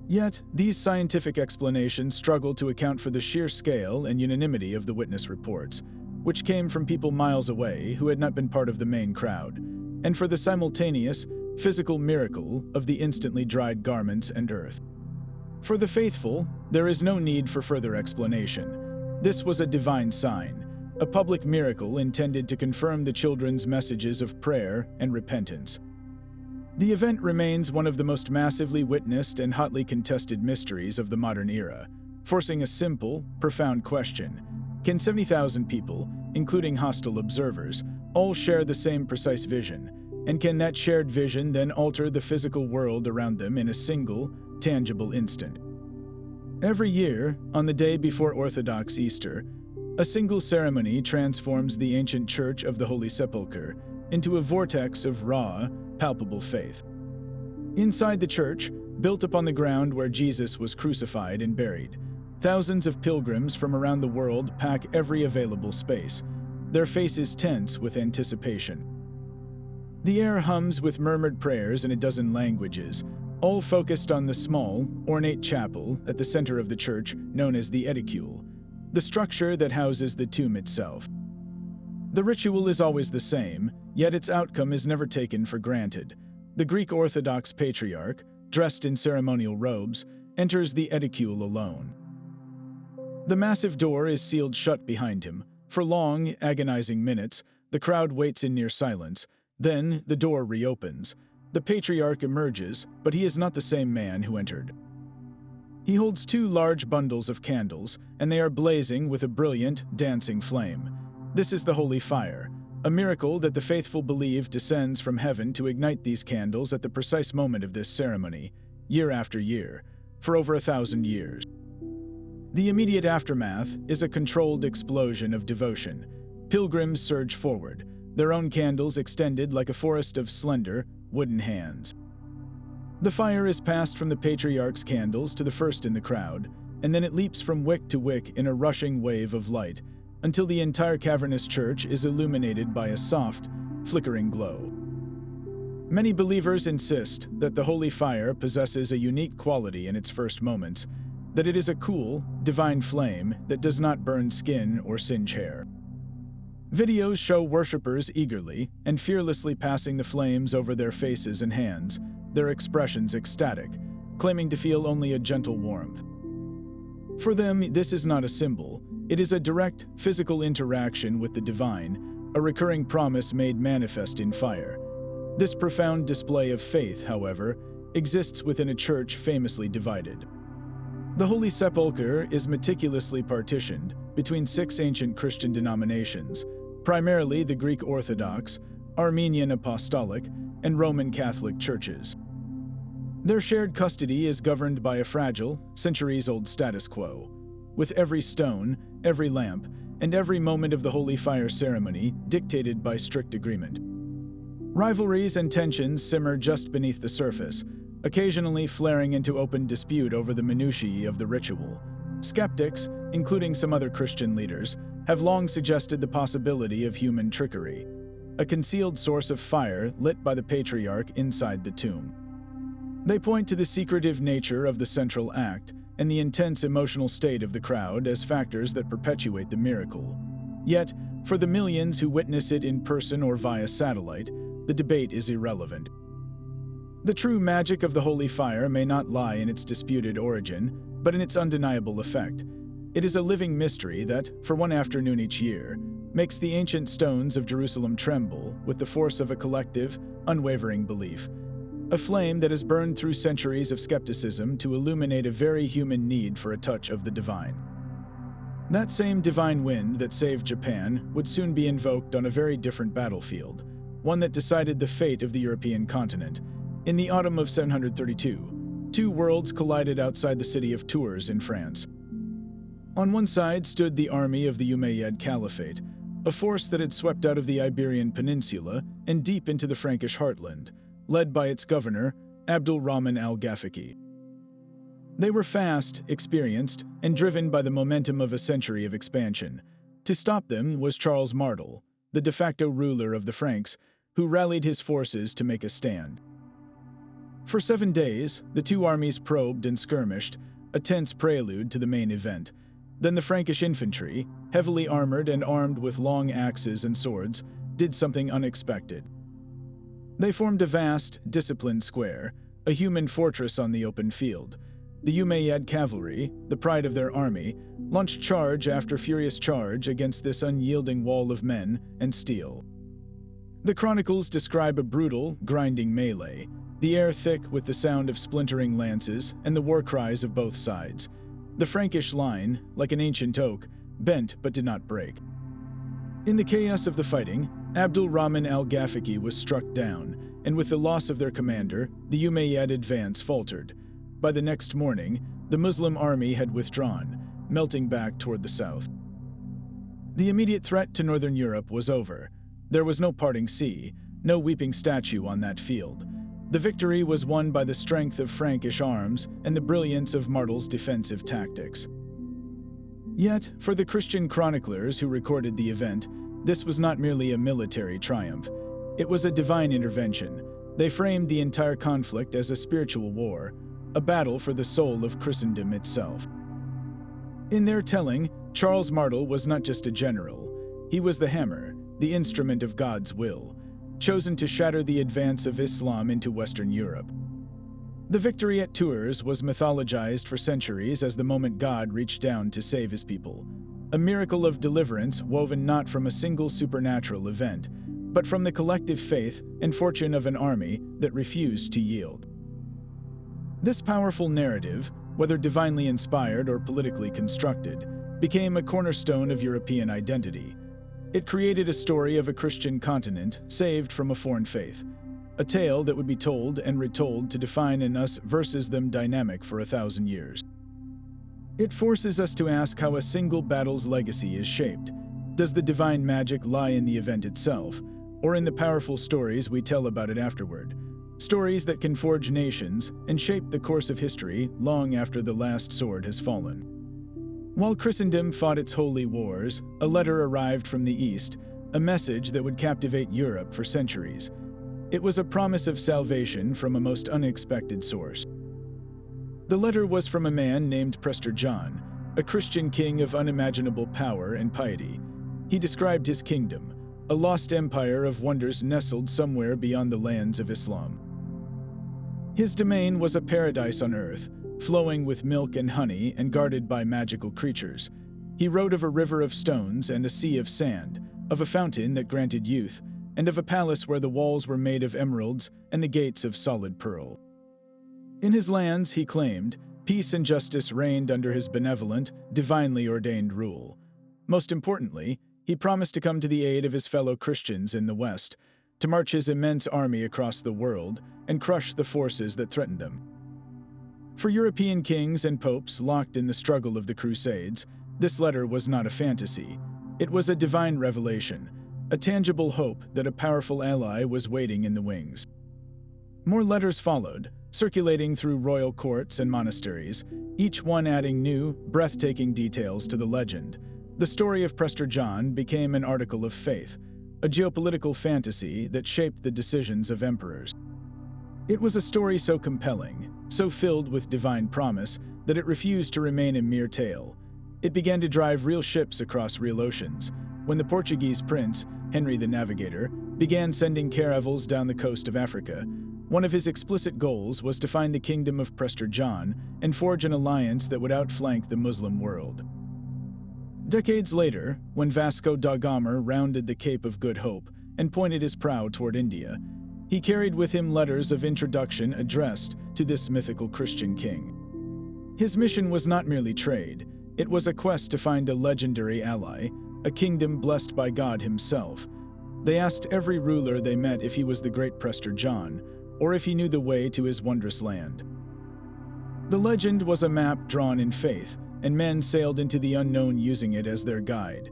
Yet, these scientific explanations struggle to account for the sheer scale and unanimity of the witness reports, which came from people miles away who had not been part of the main crowd, and for the simultaneous, physical miracle of the instantly dried garments and earth. For the faithful, there is no need for further explanation. This was a divine sign, a public miracle intended to confirm the children's messages of prayer and repentance. The event remains one of the most massively witnessed and hotly contested mysteries of the modern era, forcing a simple, profound question. Can 70,000 people, including hostile observers, all share the same precise vision? And can that shared vision then alter the physical world around them in a single, tangible instant? Every year, on the day before Orthodox Easter, a single ceremony transforms the ancient Church of the Holy Sepulchre into a vortex of raw, palpable faith. Inside the church, built upon the ground where Jesus was crucified and buried, thousands of pilgrims from around the world pack every available space, their faces tense with anticipation. The air hums with murmured prayers in a dozen languages, all focused on the small, ornate chapel at the center of the church known as the edicule, the structure that houses the tomb itself. The ritual is always the same, yet its outcome is never taken for granted. The Greek Orthodox patriarch, dressed in ceremonial robes, enters the edicule alone. The massive door is sealed shut behind him. For long, agonizing minutes, the crowd waits in near silence. Then, the door reopens. The patriarch emerges, but he is not the same man who entered. He holds two large bundles of candles, and they are blazing with a brilliant, dancing flame. This is the holy fire, a miracle that the faithful believe descends from heaven to ignite these candles at the precise moment of this ceremony, year after year, for over 1,000 years. The immediate aftermath is a controlled explosion of devotion. Pilgrims surge forward, their own candles extended like a forest of slender, wooden hands. The fire is passed from the patriarch's candles to the first in the crowd, and then it leaps from wick to wick in a rushing wave of light, until the entire cavernous church is illuminated by a soft, flickering glow. Many believers insist that the holy fire possesses a unique quality in its first moments, that it is a cool, divine flame that does not burn skin or singe hair. Videos show worshippers eagerly and fearlessly passing the flames over their faces and hands, their expressions ecstatic, claiming to feel only a gentle warmth. For them, this is not a symbol. It is a direct, physical interaction with the divine, a recurring promise made manifest in fire. This profound display of faith, however, exists within a church famously divided. The Holy Sepulchre is meticulously partitioned between 6 ancient Christian denominations, primarily the Greek Orthodox, Armenian Apostolic, and Roman Catholic churches. Their shared custody is governed by a fragile, centuries-old status quo, with every stone, every lamp, and every moment of the holy fire ceremony dictated by strict agreement. Rivalries and tensions simmer just beneath the surface, occasionally flaring into open dispute over the minutiae of the ritual. Skeptics, including some other Christian leaders, have long suggested the possibility of human trickery, a concealed source of fire lit by the patriarch inside the tomb. They point to the secretive nature of the central act and the intense emotional state of the crowd as factors that perpetuate the miracle. Yet, for the millions who witness it in person or via satellite, the debate is irrelevant. The true magic of the holy fire may not lie in its disputed origin, but in its undeniable effect. It is a living mystery that, for one afternoon each year, makes the ancient stones of Jerusalem tremble with the force of a collective, unwavering belief. A flame that has burned through centuries of skepticism to illuminate a very human need for a touch of the divine. That same divine wind that saved Japan would soon be invoked on a very different battlefield, one that decided the fate of the European continent. In the autumn of 732, 2 worlds collided outside the city of Tours in France. On one side stood the army of the Umayyad Caliphate, a force that had swept out of the Iberian Peninsula and deep into the Frankish heartland, led by its governor, Abdul Rahman al-Ghafiqi. They were fast, experienced, and driven by the momentum of a century of expansion. To stop them was Charles Martel, the de facto ruler of the Franks, who rallied his forces to make a stand. For 7 days, the 2 armies probed and skirmished, a tense prelude to the main event. Then the Frankish infantry, heavily armored and armed with long axes and swords, did something unexpected. They formed a vast, disciplined square, a human fortress on the open field. The Umayyad cavalry, the pride of their army, launched charge after furious charge against this unyielding wall of men and steel. The chronicles describe a brutal, grinding melee, the air thick with the sound of splintering lances and the war cries of both sides. The Frankish line, like an ancient oak, bent but did not break. In the chaos of the fighting, Abdul Rahman al-Ghafiqi was struck down, and with the loss of their commander, the Umayyad advance faltered. By the next morning, the Muslim army had withdrawn, melting back toward the south. The immediate threat to northern Europe was over. There was no parting sea, no weeping statue on that field. The victory was won by the strength of Frankish arms and the brilliance of Martel's defensive tactics. Yet, for the Christian chroniclers who recorded the event, this was not merely a military triumph. It was a divine intervention. They framed the entire conflict as a spiritual war, a battle for the soul of Christendom itself. In their telling, Charles Martel was not just a general. He was the hammer, the instrument of God's will, chosen to shatter the advance of Islam into Western Europe. The victory at Tours was mythologized for centuries as the moment God reached down to save his people, a miracle of deliverance woven not from a single supernatural event, but from the collective faith and fortune of an army that refused to yield. This powerful narrative, whether divinely inspired or politically constructed, became a cornerstone of European identity. It created a story of a Christian continent saved from a foreign faith, a tale that would be told and retold to define an us versus them dynamic for 1,000 years. It forces us to ask how a single battle's legacy is shaped. Does the divine magic lie in the event itself, or in the powerful stories we tell about it afterward? Stories that can forge nations and shape the course of history long after the last sword has fallen. While Christendom fought its holy wars, a letter arrived from the East, a message that would captivate Europe for centuries. It was a promise of salvation from a most unexpected source. The letter was from a man named Prester John, a Christian king of unimaginable power and piety. He described his kingdom, a lost empire of wonders nestled somewhere beyond the lands of Islam. His domain was a paradise on earth, flowing with milk and honey and guarded by magical creatures. He wrote of a river of stones and a sea of sand, of a fountain that granted youth, and of a palace where the walls were made of emeralds and the gates of solid pearl. In his lands, he claimed, peace and justice reigned under his benevolent, divinely ordained rule. Most importantly, he promised to come to the aid of his fellow Christians in the West, to march his immense army across the world and crush the forces that threatened them. For European kings and popes locked in the struggle of the Crusades, this letter was not a fantasy. It was a divine revelation, a tangible hope that a powerful ally was waiting in the wings. More letters followed, circulating through royal courts and monasteries, each one adding new, breathtaking details to the legend. The story of Prester John became an article of faith, a geopolitical fantasy that shaped the decisions of emperors. It was a story so compelling, so filled with divine promise, that it refused to remain a mere tale. It began to drive real ships across real oceans. When the Portuguese prince, Henry the Navigator, began sending caravels down the coast of Africa, one of his explicit goals was to find the kingdom of Prester John and forge an alliance that would outflank the Muslim world. Decades later, when Vasco da Gama rounded the Cape of Good Hope and pointed his prow toward India, he carried with him letters of introduction addressed to this mythical Christian king. His mission was not merely trade, it was a quest to find a legendary ally, a kingdom blessed by God himself. They asked every ruler they met if he was the great Prester John, or if he knew the way to his wondrous land. The legend was a map drawn in faith, and men sailed into the unknown using it as their guide.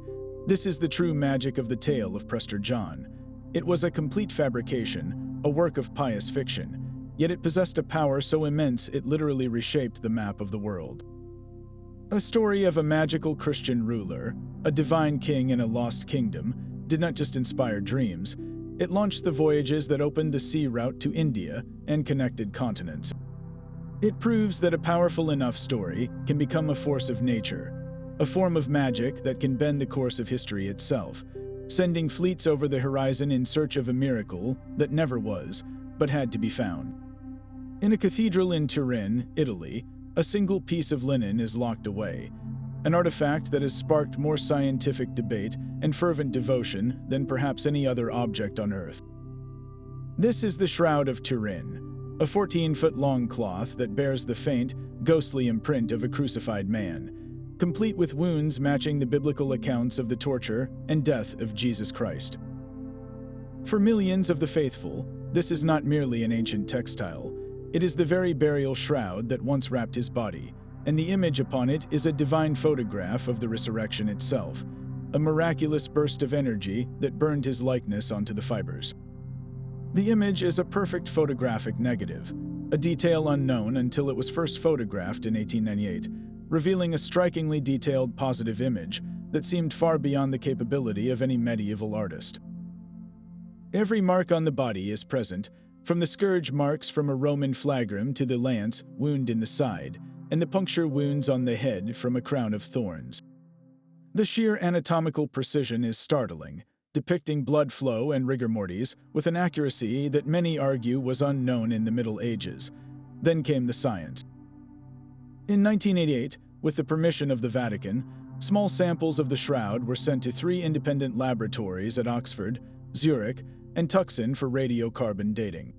This is the true magic of the tale of Prester John. It was a complete fabrication, a work of pious fiction, yet it possessed a power so immense it literally reshaped the map of the world. A story of a magical Christian ruler, a divine king in a lost kingdom, did not just inspire dreams, it launched the voyages that opened the sea route to India and connected continents. It proves that a powerful enough story can become a force of nature, a form of magic that can bend the course of history itself, sending fleets over the horizon in search of a miracle that never was, but had to be found. In a cathedral in Turin, Italy, a single piece of linen is locked away, an artifact that has sparked more scientific debate and fervent devotion than perhaps any other object on Earth. This is the Shroud of Turin, a 14-foot-long cloth that bears the faint, ghostly imprint of a crucified man, complete with wounds matching the biblical accounts of the torture and death of Jesus Christ. For millions of the faithful, this is not merely an ancient textile. It is the very burial shroud that once wrapped his body, and the image upon it is a divine photograph of the resurrection itself, a miraculous burst of energy that burned his likeness onto the fibers. The image is a perfect photographic negative, a detail unknown until it was first photographed in 1898, revealing a strikingly detailed positive image that seemed far beyond the capability of any medieval artist. Every mark on the body is present, from the scourge marks from a Roman flagrum to the lance wound in the side, and the puncture wounds on the head from a crown of thorns. The sheer anatomical precision is startling, depicting blood flow and rigor mortis with an accuracy that many argue was unknown in the Middle Ages. Then came the science. In 1988, with the permission of the Vatican, small samples of the shroud were sent to 3 independent laboratories at Oxford, Zurich, and Tucson for radiocarbon dating.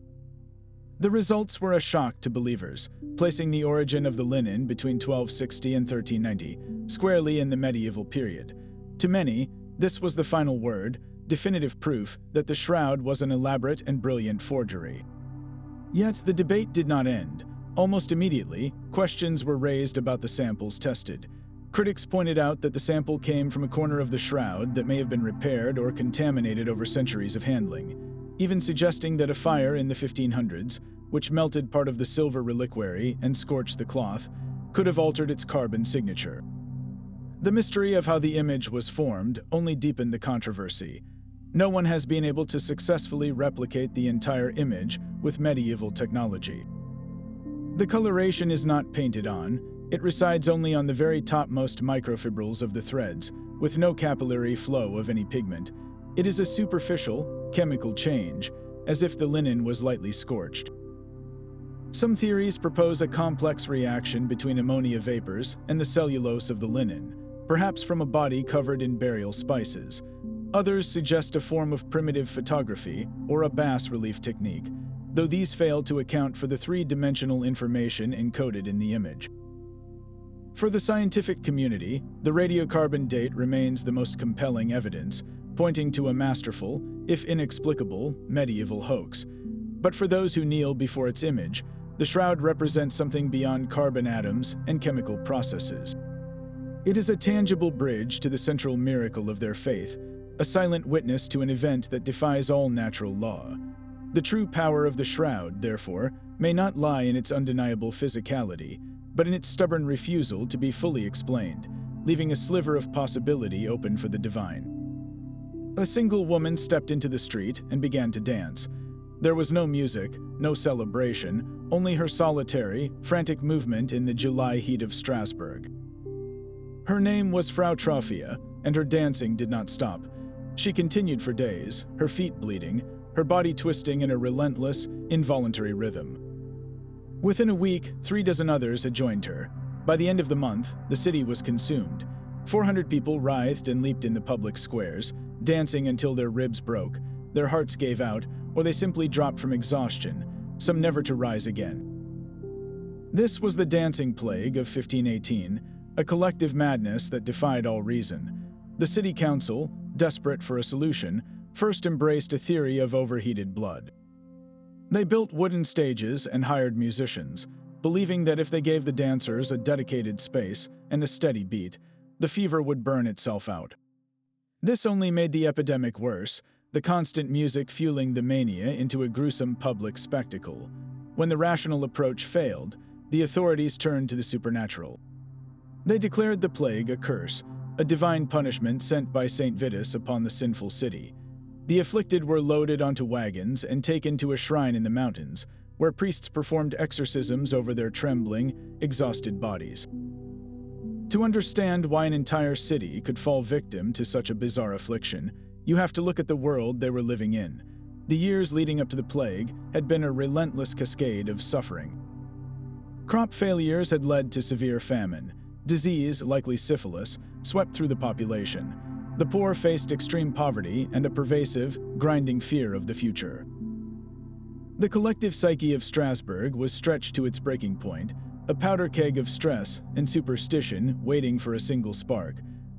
The results were a shock to believers, placing the origin of the linen between 1260 and 1390, squarely in the medieval period. To many, this was the final word, definitive proof that the shroud was an elaborate and brilliant forgery. Yet the debate did not end. Almost immediately, questions were raised about the samples tested. Critics pointed out that the sample came from a corner of the shroud that may have been repaired or contaminated over centuries of handling, even suggesting that a fire in the 1500s, which melted part of the silver reliquary and scorched the cloth, could have altered its carbon signature. The mystery of how the image was formed only deepened the controversy. No one has been able to successfully replicate the entire image with medieval technology. The coloration is not painted on. It resides only on the very topmost microfibrils of the threads, with no capillary flow of any pigment. It is a superficial, chemical change, as if the linen was lightly scorched. Some theories propose a complex reaction between ammonia vapors and the cellulose of the linen, perhaps from a body covered in burial spices. Others suggest a form of primitive photography or a bas-relief technique, though these fail to account for the 3-dimensional information encoded in the image. For the scientific community, the radiocarbon date remains the most compelling evidence, pointing to a masterful, if inexplicable, medieval hoax. But for those who kneel before its image, the shroud represents something beyond carbon atoms and chemical processes. It is a tangible bridge to the central miracle of their faith, a silent witness to an event that defies all natural law. The true power of the shroud, therefore, may not lie in its undeniable physicality, but in its stubborn refusal to be fully explained, leaving a sliver of possibility open for the divine. A single woman stepped into the street and began to dance. There was no music, no celebration, only her solitary, frantic movement in the July heat of Strasbourg. Her name was Frau Trophia, and her dancing did not stop. She continued for days, her feet bleeding, her body twisting in a relentless, involuntary rhythm. Within a week, 36 others had joined her. By the end of the month, the city was consumed. 400 people writhed and leaped in the public squares, dancing until their ribs broke, their hearts gave out, or they simply dropped from exhaustion, some never to rise again. This was the dancing plague of 1518, a collective madness that defied all reason. The city council, desperate for a solution, first embraced a theory of overheated blood. They built wooden stages and hired musicians, believing that if they gave the dancers a dedicated space and a steady beat, the fever would burn itself out. This only made the epidemic worse, the constant music fueling the mania into a gruesome public spectacle. When the rational approach failed, the authorities turned to the supernatural. They declared the plague a curse, a divine punishment sent by Saint Vitus upon the sinful city. The afflicted were loaded onto wagons and taken to a shrine in the mountains, where priests performed exorcisms over their trembling, exhausted bodies. To understand why an entire city could fall victim to such a bizarre affliction, you have to look at the world they were living in. The years leading up to the plague had been a relentless cascade of suffering. Crop failures had led to severe famine. Disease, likely syphilis, swept through the population. The poor faced extreme poverty and a pervasive, grinding fear of the future. The collective psyche of Strasbourg was stretched to its breaking point, a powder keg of stress and superstition waiting for a single spark.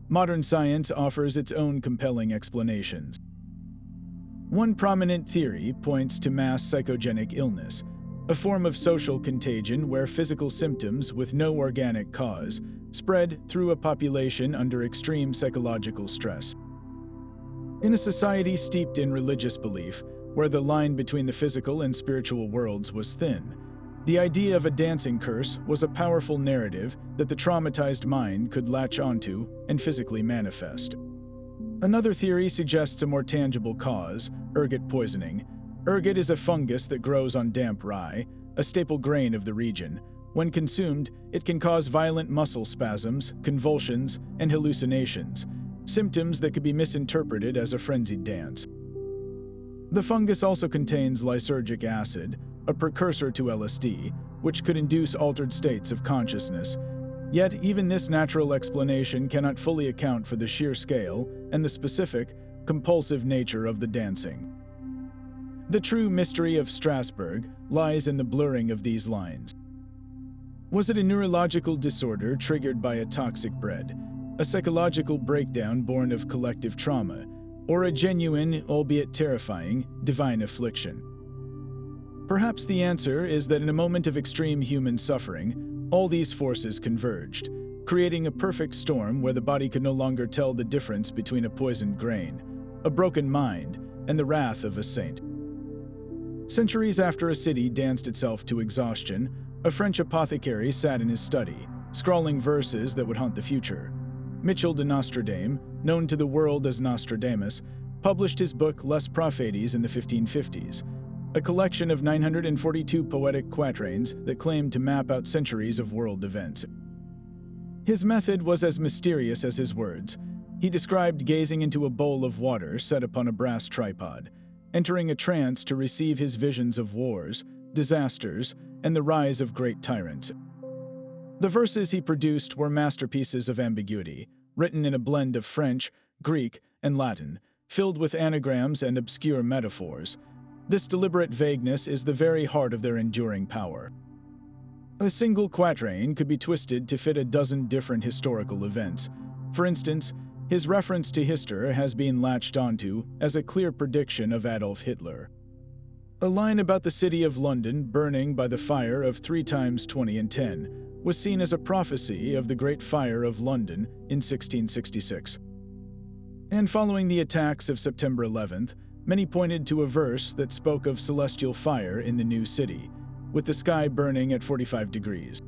Modern science offers its own compelling explanations. One prominent theory points to mass psychogenic illness, a form of social contagion where physical symptoms with no organic cause spread through a population under extreme psychological stress. In a society steeped in religious belief, where the line between the physical and spiritual worlds was thin, the idea of a dancing curse was a powerful narrative that the traumatized mind could latch onto and physically manifest. Another theory suggests a more tangible cause, ergot poisoning. Ergot is a fungus that grows on damp rye, a staple grain of the region. When consumed, it can cause violent muscle spasms, convulsions, and hallucinations, symptoms that could be misinterpreted as a frenzied dance. The fungus also contains lysergic acid, a precursor to LSD, which could induce altered states of consciousness. Yet, even this natural explanation cannot fully account for the sheer scale and the specific, compulsive nature of the dancing. The true mystery of Strasbourg lies in the blurring of these lines. Was it a neurological disorder triggered by a toxic bread, a psychological breakdown born of collective trauma, or a genuine, albeit terrifying, divine affliction? Perhaps the answer is that in a moment of extreme human suffering, all these forces converged, creating a perfect storm where the body could no longer tell the difference between a poisoned grain, a broken mind, and the wrath of a saint. Centuries after a city danced itself to exhaustion, a French apothecary sat in his study, scrawling verses that would haunt the future. Michel de Nostradame, known to the world as Nostradamus, published his book Les Prophètes in the 1550s, a collection of 942 poetic quatrains that claimed to map out centuries of world events. His method was as mysterious as his words. He described gazing into a bowl of water set upon a brass tripod, entering a trance to receive his visions of wars, disasters, and the rise of great tyrants. The verses he produced were masterpieces of ambiguity, written in a blend of French, Greek, and Latin, filled with anagrams and obscure metaphors. This deliberate vagueness is the very heart of their enduring power. A single quatrain could be twisted to fit a dozen different historical events. For instance, his reference to Hister has been latched onto as a clear prediction of Adolf Hitler. A line about the city of London burning by the fire of 3 times 20 and 10 was seen as a prophecy of the Great Fire of London in 1666. And following the attacks of September 11th, many pointed to a verse that spoke of celestial fire in the new city, with the sky burning at 45 degrees.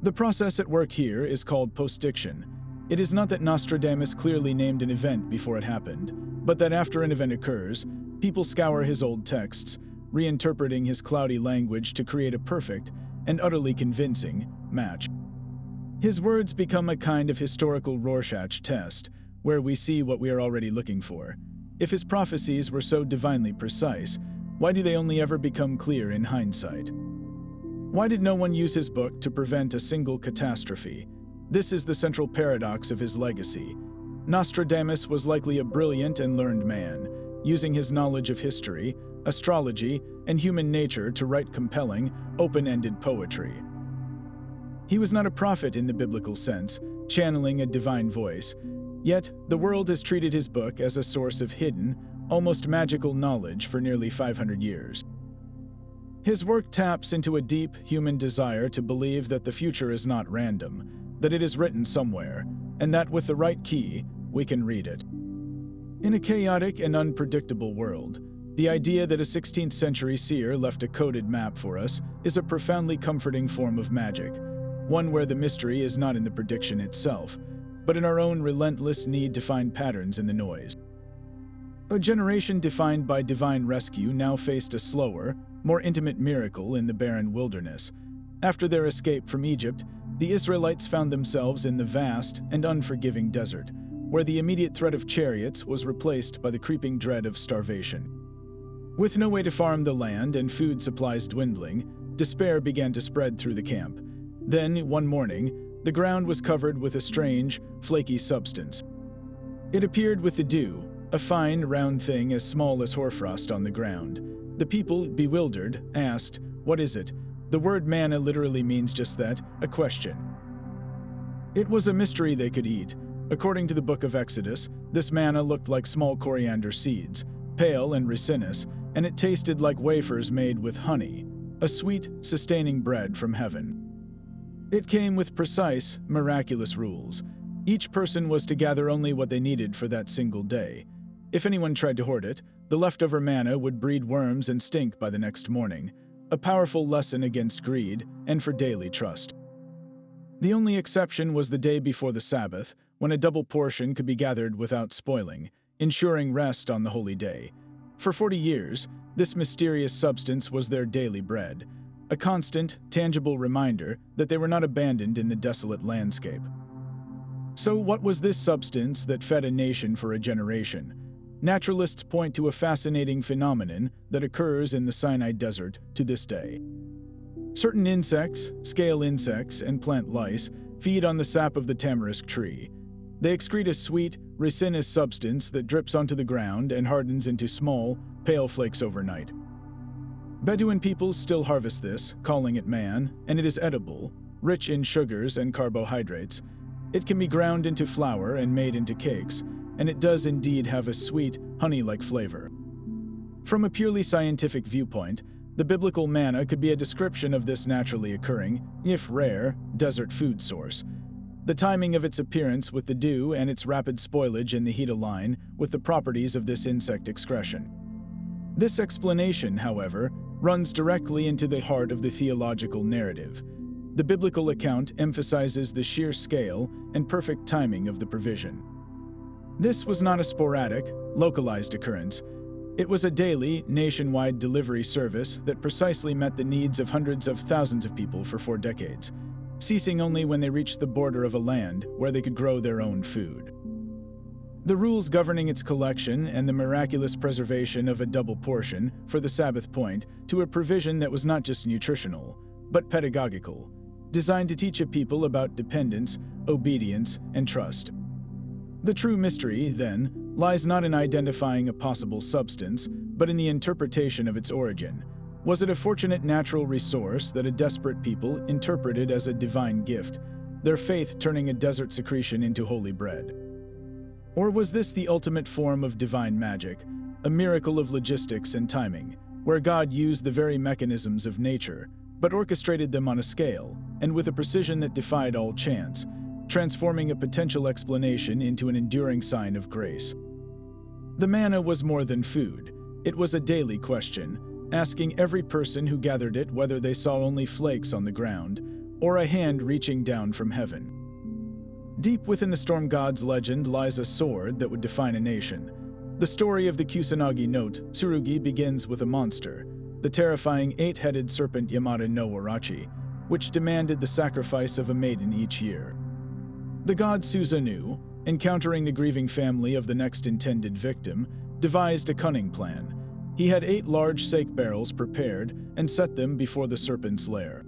The process at work here is called postdiction. It is not that Nostradamus clearly named an event before it happened, but that after an event occurs, people scour his old texts, reinterpreting his cloudy language to create a perfect and utterly convincing match. His words become a kind of historical Rorschach test, where we see what we are already looking for. If his prophecies were so divinely precise, why do they only ever become clear in hindsight? Why did no one use his book to prevent a single catastrophe? This is the central paradox of his legacy. Nostradamus was likely a brilliant and learned man, using his knowledge of history, astrology, and human nature to write compelling, open-ended poetry. He was not a prophet in the biblical sense, channeling a divine voice, yet the world has treated his book as a source of hidden, almost magical knowledge for nearly 500 years. His work taps into a deep human desire to believe that the future is not random, that it is written somewhere, and that with the right key, we can read it. In a chaotic and unpredictable world, the idea that a 16th century seer left a coded map for us is a profoundly comforting form of magic, one where the mystery is not in the prediction itself, but in our own relentless need to find patterns in the noise. A generation defined by divine rescue now faced a slower, more intimate miracle in the barren wilderness. After their escape from Egypt, the Israelites found themselves in the vast and unforgiving desert, where the immediate threat of chariots was replaced by the creeping dread of starvation. With no way to farm the land and food supplies dwindling, despair began to spread through the camp. Then, one morning, the ground was covered with a strange, flaky substance. It appeared with the dew, a fine, round thing as small as hoarfrost on the ground. The people, bewildered, asked, "What is it?" The word manna literally means just that, a question. It was a mystery they could eat. According to the book of Exodus, this manna looked like small coriander seeds, pale and resinous, and it tasted like wafers made with honey, a sweet, sustaining bread from heaven. It came with precise, miraculous rules. Each person was to gather only what they needed for that single day. If anyone tried to hoard it, the leftover manna would breed worms and stink by the next morning, a powerful lesson against greed and for daily trust. The only exception was the day before the Sabbath, when a double portion could be gathered without spoiling, ensuring rest on the holy day. For 40 years, this mysterious substance was their daily bread, a constant, tangible reminder that they were not abandoned in the desolate landscape. So what was this substance that fed a nation for a generation? Naturalists point to a fascinating phenomenon that occurs in the Sinai Desert to this day. Certain insects, scale insects, and plant lice feed on the sap of the tamarisk tree. They excrete a sweet, resinous substance that drips onto the ground and hardens into small, pale flakes overnight. Bedouin peoples still harvest this, calling it man, and it is edible, rich in sugars and carbohydrates. It can be ground into flour and made into cakes, and it does indeed have a sweet, honey-like flavor. From a purely scientific viewpoint, the biblical manna could be a description of this naturally occurring, if rare, desert food source. The timing of its appearance with the dew and its rapid spoilage in the heat align with the properties of this insect excretion. This explanation, however, runs directly into the heart of the theological narrative. The biblical account emphasizes the sheer scale and perfect timing of the provision. This was not a sporadic, localized occurrence. It was a daily, nationwide delivery service that precisely met the needs of hundreds of thousands of people for 4 decades, ceasing only when they reached the border of a land where they could grow their own food. The rules governing its collection and the miraculous preservation of a double portion for the Sabbath point to a provision that was not just nutritional, but pedagogical, designed to teach a people about dependence, obedience, and trust. The true mystery, then, lies not in identifying a possible substance, but in the interpretation of its origin. Was it a fortunate natural resource that a desperate people interpreted as a divine gift, their faith turning a desert secretion into holy bread? Or was this the ultimate form of divine magic, a miracle of logistics and timing, where God used the very mechanisms of nature, but orchestrated them on a scale, and with a precision that defied all chance, transforming a potential explanation into an enduring sign of grace? The manna was more than food. It was a daily question, asking every person who gathered it whether they saw only flakes on the ground, or a hand reaching down from heaven. Deep within the storm god's legend lies a sword that would define a nation. The story of the Kusanagi note, Tsurugi, begins with a monster, the terrifying 8-headed serpent Yamada no Warachi, which demanded the sacrifice of a maiden each year. The god Susanoo, encountering the grieving family of the next intended victim, devised a cunning plan. He had 8 large sake barrels prepared and set them before the serpent's lair.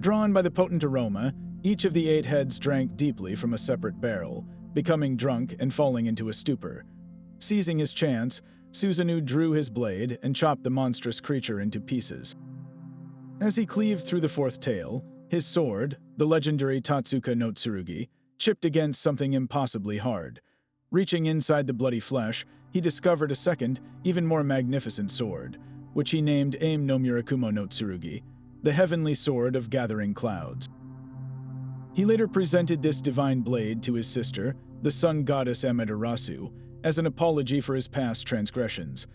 Drawn by the potent aroma, each of the 8 heads drank deeply from a separate barrel, becoming drunk and falling into a stupor. Seizing his chance, Susanoo drew his blade and chopped the monstrous creature into pieces. As he cleaved through the 4th tail, his sword, the legendary Tatsuka no Tsurugi, chipped against something impossibly hard. Reaching inside the bloody flesh, he discovered a second, even more magnificent sword, which he named Aim no Murakumo no Tsurugi, the heavenly sword of gathering clouds. He later presented this divine blade to his sister, the sun goddess Amaterasu, as an apology for his past transgressions.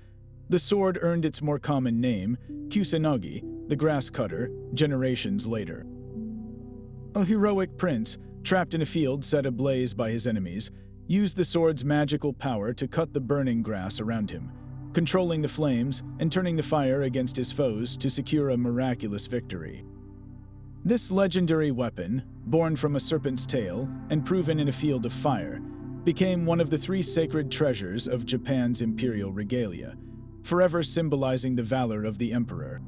The sword earned its more common name, Kusanagi, the grass cutter, generations later. A heroic prince, trapped in a field set ablaze by his enemies, used the sword's magical power to cut the burning grass around him, controlling the flames and turning the fire against his foes to secure a miraculous victory. This legendary weapon, born from a serpent's tail and proven in a field of fire, became one of the 3 sacred treasures of Japan's imperial regalia, forever symbolizing the valor of the emperor.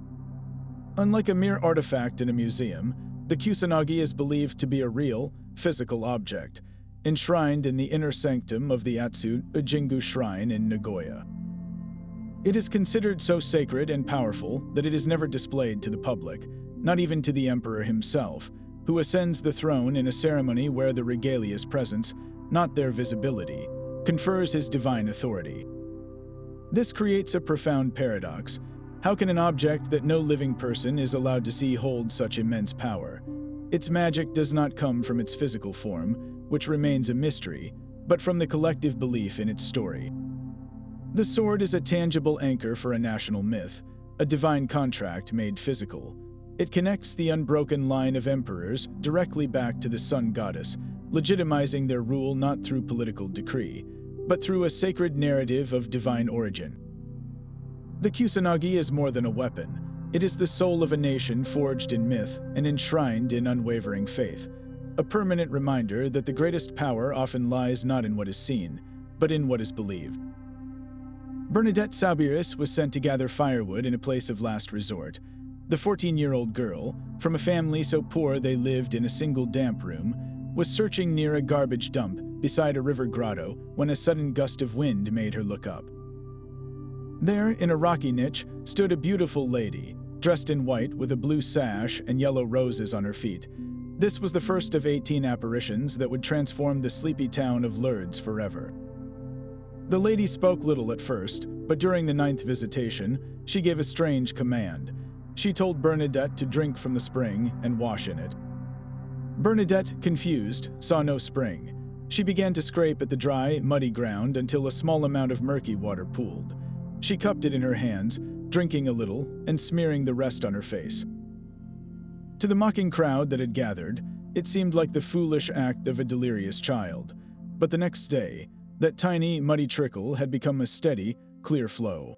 Unlike a mere artifact in a museum, the Kusanagi is believed to be a real, physical object, enshrined in the inner sanctum of the Atsu Ujingu Shrine in Nagoya. It is considered so sacred and powerful that it is never displayed to the public, not even to the emperor himself, who ascends the throne in a ceremony where the regalia's presence, not their visibility, confers his divine authority. This creates a profound paradox. How can an object that no living person is allowed to see hold such immense power? Its magic does not come from its physical form, which remains a mystery, but from the collective belief in its story. The sword is a tangible anchor for a national myth, a divine contract made physical. It connects the unbroken line of emperors directly back to the sun goddess, legitimizing their rule not through political decree, but through a sacred narrative of divine origin. The Kusanagi is more than a weapon. It is the soul of a nation forged in myth and enshrined in unwavering faith, a permanent reminder that the greatest power often lies not in what is seen, but in what is believed. Bernadette Saubiris was sent to gather firewood in a place of last resort. The 14-year-old girl, from a family so poor they lived in a single damp room, was searching near a garbage dump beside a river grotto when a sudden gust of wind made her look up. There, in a rocky niche, stood a beautiful lady, dressed in white with a blue sash and yellow roses on her feet. This was the first of 18 apparitions that would transform the sleepy town of Lourdes forever. The lady spoke little at first, but during the 9th visitation, she gave a strange command. She told Bernadette to drink from the spring and wash in it. Bernadette, confused, saw no spring. She began to scrape at the dry, muddy ground until a small amount of murky water pooled. She cupped it in her hands, drinking a little and smearing the rest on her face. To the mocking crowd that had gathered, it seemed like the foolish act of a delirious child. But the next day, that tiny, muddy trickle had become a steady, clear flow.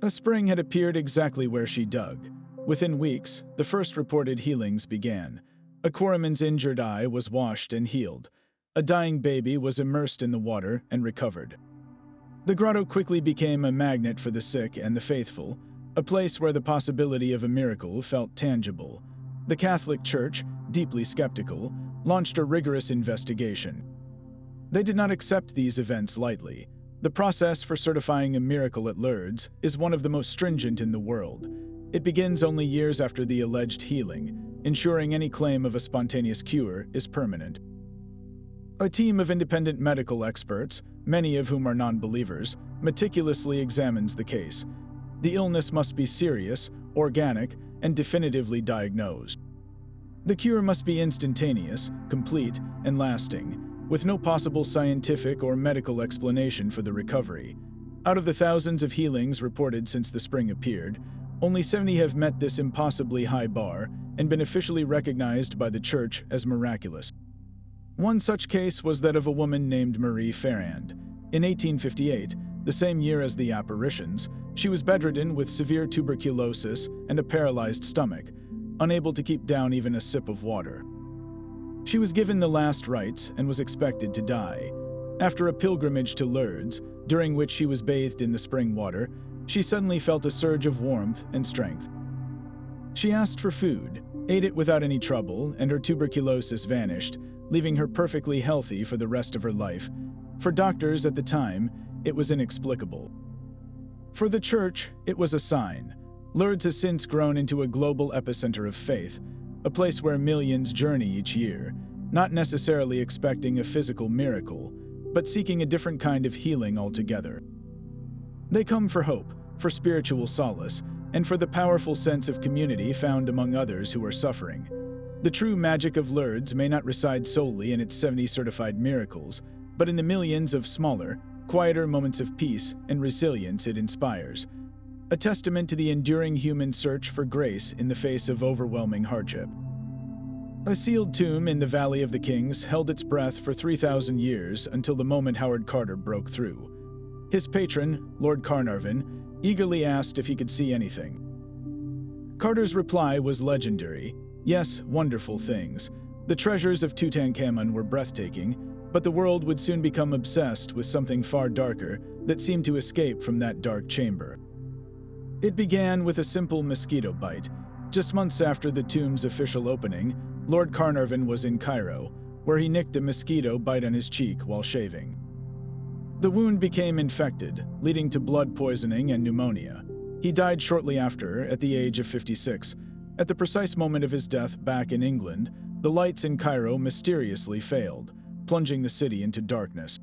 A spring had appeared exactly where she dug. Within weeks, the first reported healings began. A quarryman's injured eye was washed and healed. A dying baby was immersed in the water and recovered. The grotto quickly became a magnet for the sick and the faithful, a place where the possibility of a miracle felt tangible. The Catholic Church, deeply skeptical, launched a rigorous investigation. They did not accept these events lightly. The process for certifying a miracle at Lourdes is one of the most stringent in the world. It begins only years after the alleged healing, ensuring any claim of a spontaneous cure is permanent. A team of independent medical experts, many of whom are non-believers, meticulously examines the case. The illness must be serious, organic, and definitively diagnosed. The cure must be instantaneous, complete, and lasting, with no possible scientific or medical explanation for the recovery. Out of the thousands of healings reported since the spring appeared, only 70 have met this impossibly high bar and been officially recognized by the Church as miraculous. One such case was that of a woman named Marie Ferrand. In 1858, the same year as the apparitions, she was bedridden with severe tuberculosis and a paralyzed stomach, unable to keep down even a sip of water. She was given the last rites and was expected to die. After a pilgrimage to Lourdes, during which she was bathed in the spring water, she suddenly felt a surge of warmth and strength. She asked for food, ate it without any trouble, and her tuberculosis vanished, leaving her perfectly healthy for the rest of her life. For doctors at the time, it was inexplicable. For the Church, it was a sign. Lourdes has since grown into a global epicenter of faith, a place where millions journey each year, not necessarily expecting a physical miracle, but seeking a different kind of healing altogether. They come for hope, for spiritual solace, and for the powerful sense of community found among others who are suffering. The true magic of Lourdes may not reside solely in its 70 certified miracles, but in the millions of smaller, quieter moments of peace and resilience it inspires, a testament to the enduring human search for grace in the face of overwhelming hardship. A sealed tomb in the Valley of the Kings held its breath for 3,000 years until the moment Howard Carter broke through. His patron, Lord Carnarvon, eagerly asked if he could see anything. Carter's reply was legendary. Yes, wonderful things. The treasures of Tutankhamun were breathtaking, but the world would soon become obsessed with something far darker that seemed to escape from that dark chamber. It began with a simple mosquito bite. Just months after the tomb's official opening, Lord Carnarvon was in Cairo, where he nicked a mosquito bite on his cheek while shaving. The wound became infected, leading to blood poisoning and pneumonia. He died shortly after, at the age of 56. At the precise moment of his death back in England, the lights in Cairo mysteriously failed, plunging the city into darkness.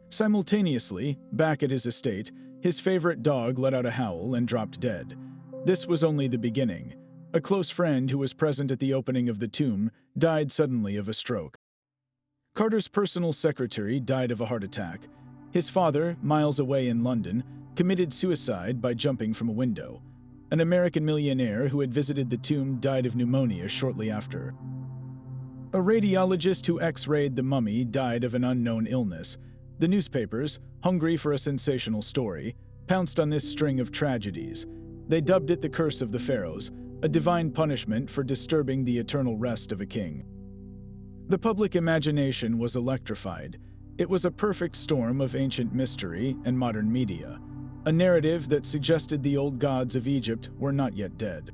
Simultaneously, back at his estate, his favorite dog let out a howl and dropped dead. This was only the beginning. A close friend who was present at the opening of the tomb died suddenly of a stroke. Carter's personal secretary died of a heart attack. His father, miles away in London, committed suicide by jumping from a window. An American millionaire who had visited the tomb died of pneumonia shortly after. A radiologist who X-rayed the mummy died of an unknown illness. The newspapers, hungry for a sensational story, pounced on this string of tragedies. They dubbed it the Curse of the Pharaohs, a divine punishment for disturbing the eternal rest of a king. The public imagination was electrified. It was a perfect storm of ancient mystery and modern media, a narrative that suggested the old gods of Egypt were not yet dead.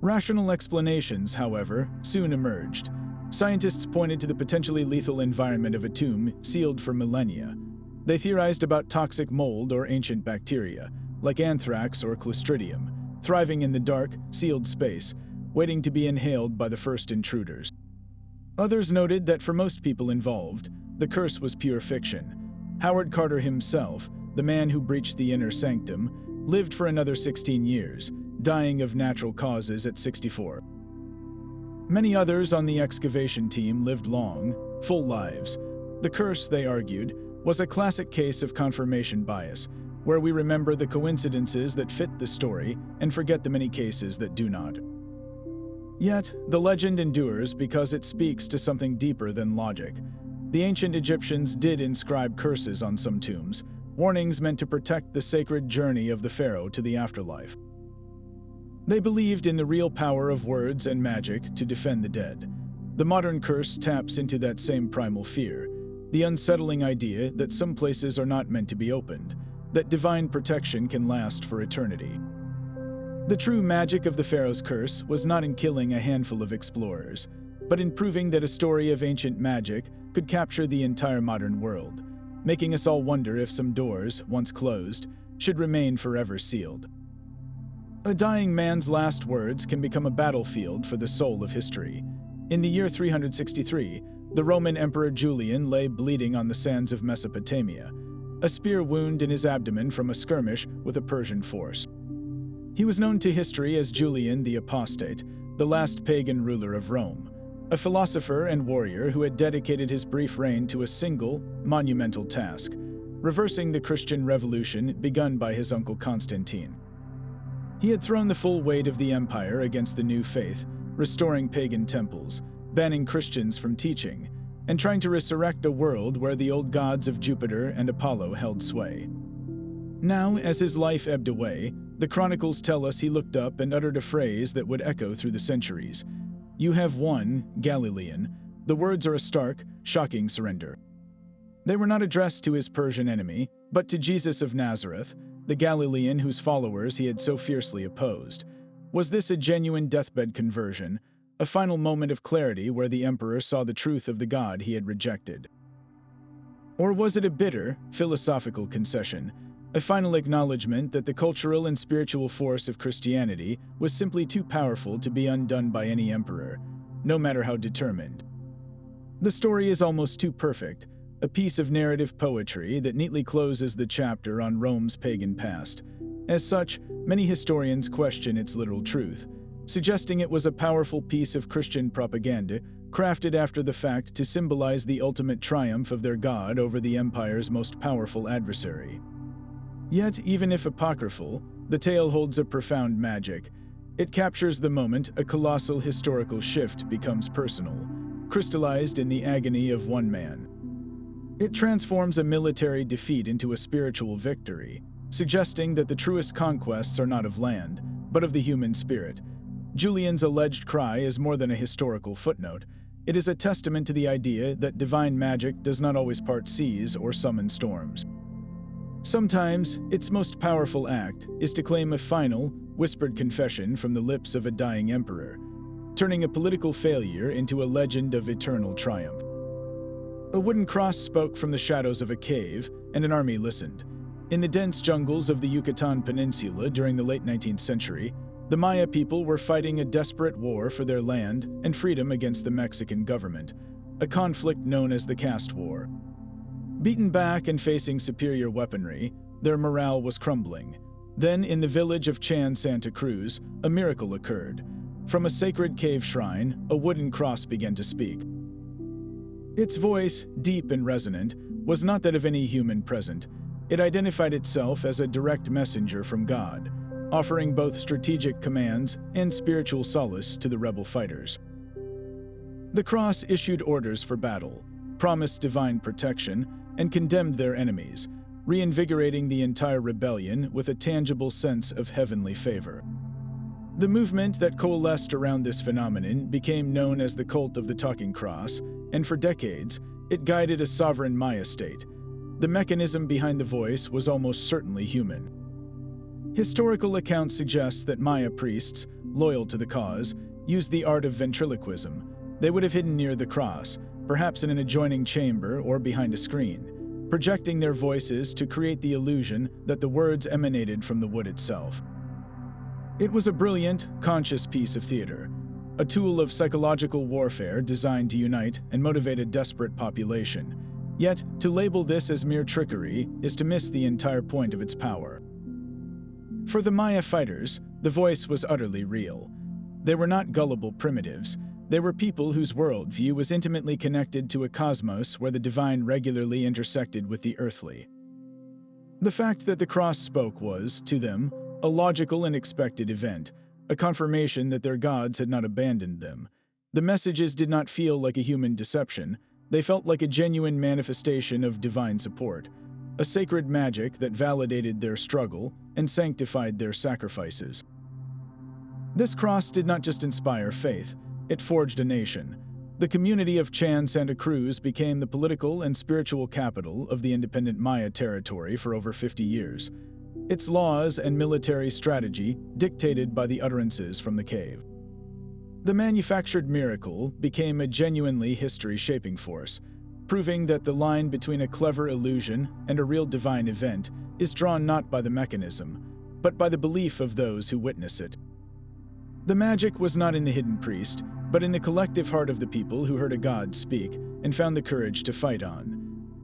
Rational explanations, however, soon emerged. Scientists pointed to the potentially lethal environment of a tomb sealed for millennia. They theorized about toxic mold or ancient bacteria, like anthrax or Clostridium, thriving in the dark, sealed space, waiting to be inhaled by the first intruders. Others noted that for most people involved, the curse was pure fiction. Howard Carter himself, the man who breached the inner sanctum, lived for another 16 years, dying of natural causes at 64. Many others on the excavation team lived long, full lives. The curse, they argued, was a classic case of confirmation bias, where we remember the coincidences that fit the story and forget the many cases that do not. Yet, the legend endures because it speaks to something deeper than logic. The ancient Egyptians did inscribe curses on some tombs, warnings meant to protect the sacred journey of the pharaoh to the afterlife. They believed in the real power of words and magic to defend the dead. The modern curse taps into that same primal fear, the unsettling idea that some places are not meant to be opened, that divine protection can last for eternity. The true magic of the pharaoh's curse was not in killing a handful of explorers, but in proving that a story of ancient magic could capture the entire modern world, making us all wonder if some doors, once closed, should remain forever sealed. A dying man's last words can become a battlefield for the soul of history. In the year 363, the Roman Emperor Julian lay bleeding on the sands of Mesopotamia, a spear wound in his abdomen from a skirmish with a Persian force. He was known to history as Julian the Apostate, the last pagan ruler of Rome, a philosopher and warrior who had dedicated his brief reign to a single, monumental task, reversing the Christian revolution begun by his uncle Constantine. He had thrown the full weight of the empire against the new faith, restoring pagan temples, banning Christians from teaching, and trying to resurrect a world where the old gods of Jupiter and Apollo held sway. Now, as his life ebbed away, the chronicles tell us he looked up and uttered a phrase that would echo through the centuries. "You have won, Galilean." The words are a stark, shocking surrender. They were not addressed to his Persian enemy, but to Jesus of Nazareth, the Galilean whose followers he had so fiercely opposed. Was this a genuine deathbed conversion, a final moment of clarity where the emperor saw the truth of the God he had rejected? Or was it a bitter, philosophical concession, a final acknowledgement that the cultural and spiritual force of Christianity was simply too powerful to be undone by any emperor, no matter how determined? The story is almost too perfect, a piece of narrative poetry that neatly closes the chapter on Rome's pagan past. As such, many historians question its literal truth, suggesting it was a powerful piece of Christian propaganda crafted after the fact to symbolize the ultimate triumph of their god over the empire's most powerful adversary. Yet, even if apocryphal, the tale holds a profound magic. It captures the moment a colossal historical shift becomes personal, crystallized in the agony of one man. It transforms a military defeat into a spiritual victory, suggesting that the truest conquests are not of land, but of the human spirit. Julian's alleged cry is more than a historical footnote. It is a testament to the idea that divine magic does not always part seas or summon storms. Sometimes, its most powerful act is to claim a final, whispered confession from the lips of a dying emperor, turning a political failure into a legend of eternal triumph. A wooden cross spoke from the shadows of a cave, and an army listened. In the dense jungles of the Yucatan Peninsula during the late 19th century, the Maya people were fighting a desperate war for their land and freedom against the Mexican government, a conflict known as the Caste War. Beaten back and facing superior weaponry, their morale was crumbling. Then, in the village of Chan Santa Cruz, a miracle occurred. From a sacred cave shrine, a wooden cross began to speak. Its voice, deep and resonant, was not that of any human present. It identified itself as a direct messenger from God, offering both strategic commands and spiritual solace to the rebel fighters. The cross issued orders for battle, promised divine protection, and condemned their enemies, reinvigorating the entire rebellion with a tangible sense of heavenly favor. The movement that coalesced around this phenomenon became known as the cult of the talking cross, and for decades, it guided a sovereign Maya state. The mechanism behind the voice was almost certainly human. Historical accounts suggest that Maya priests, loyal to the cause, used the art of ventriloquism. They would have hidden near the cross, perhaps in an adjoining chamber or behind a screen, projecting their voices to create the illusion that the words emanated from the wood itself. It was a brilliant, conscious piece of theater, a tool of psychological warfare designed to unite and motivate a desperate population. Yet, to label this as mere trickery is to miss the entire point of its power. For the Maya fighters, the voice was utterly real. They were not gullible primitives. They were people whose worldview was intimately connected to a cosmos where the divine regularly intersected with the earthly. The fact that the cross spoke was, to them, a logical and expected event, a confirmation that their gods had not abandoned them. The messages did not feel like a human deception. They felt like a genuine manifestation of divine support, a sacred magic that validated their struggle and sanctified their sacrifices. This cross did not just inspire faith, it forged a nation. The community of Chan Santa Cruz became the political and spiritual capital of the independent Maya territory for over 50 years. Its laws and military strategy dictated by the utterances from the cave. The manufactured miracle became a genuinely history-shaping force, proving that the line between a clever illusion and a real divine event is drawn not by the mechanism, but by the belief of those who witness it. The magic was not in the hidden priest, but in the collective heart of the people who heard a god speak and found the courage to fight on.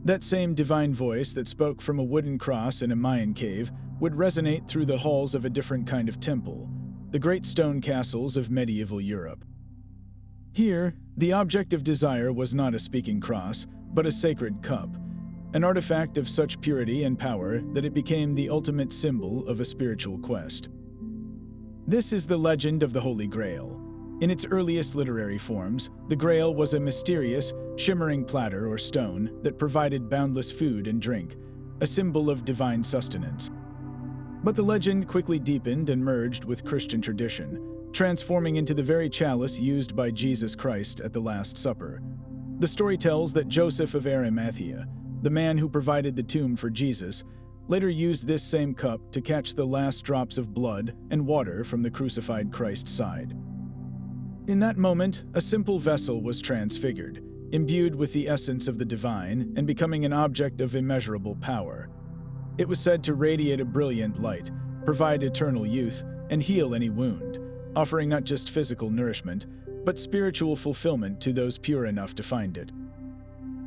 That same divine voice that spoke from a wooden cross in a Mayan cave would resonate through the halls of a different kind of temple, the great stone castles of medieval Europe. Here, the object of desire was not a speaking cross, but a sacred cup, an artifact of such purity and power that it became the ultimate symbol of a spiritual quest. This is the legend of the Holy Grail. In its earliest literary forms, the Grail was a mysterious, shimmering platter or stone that provided boundless food and drink, a symbol of divine sustenance. But the legend quickly deepened and merged with Christian tradition, transforming into the very chalice used by Jesus Christ at the Last Supper. The story tells that Joseph of Arimathea, the man who provided the tomb for Jesus, later used this same cup to catch the last drops of blood and water from the crucified Christ's side. In that moment, a simple vessel was transfigured, imbued with the essence of the divine and becoming an object of immeasurable power. It was said to radiate a brilliant light, provide eternal youth, and heal any wound, offering not just physical nourishment, but spiritual fulfillment to those pure enough to find it.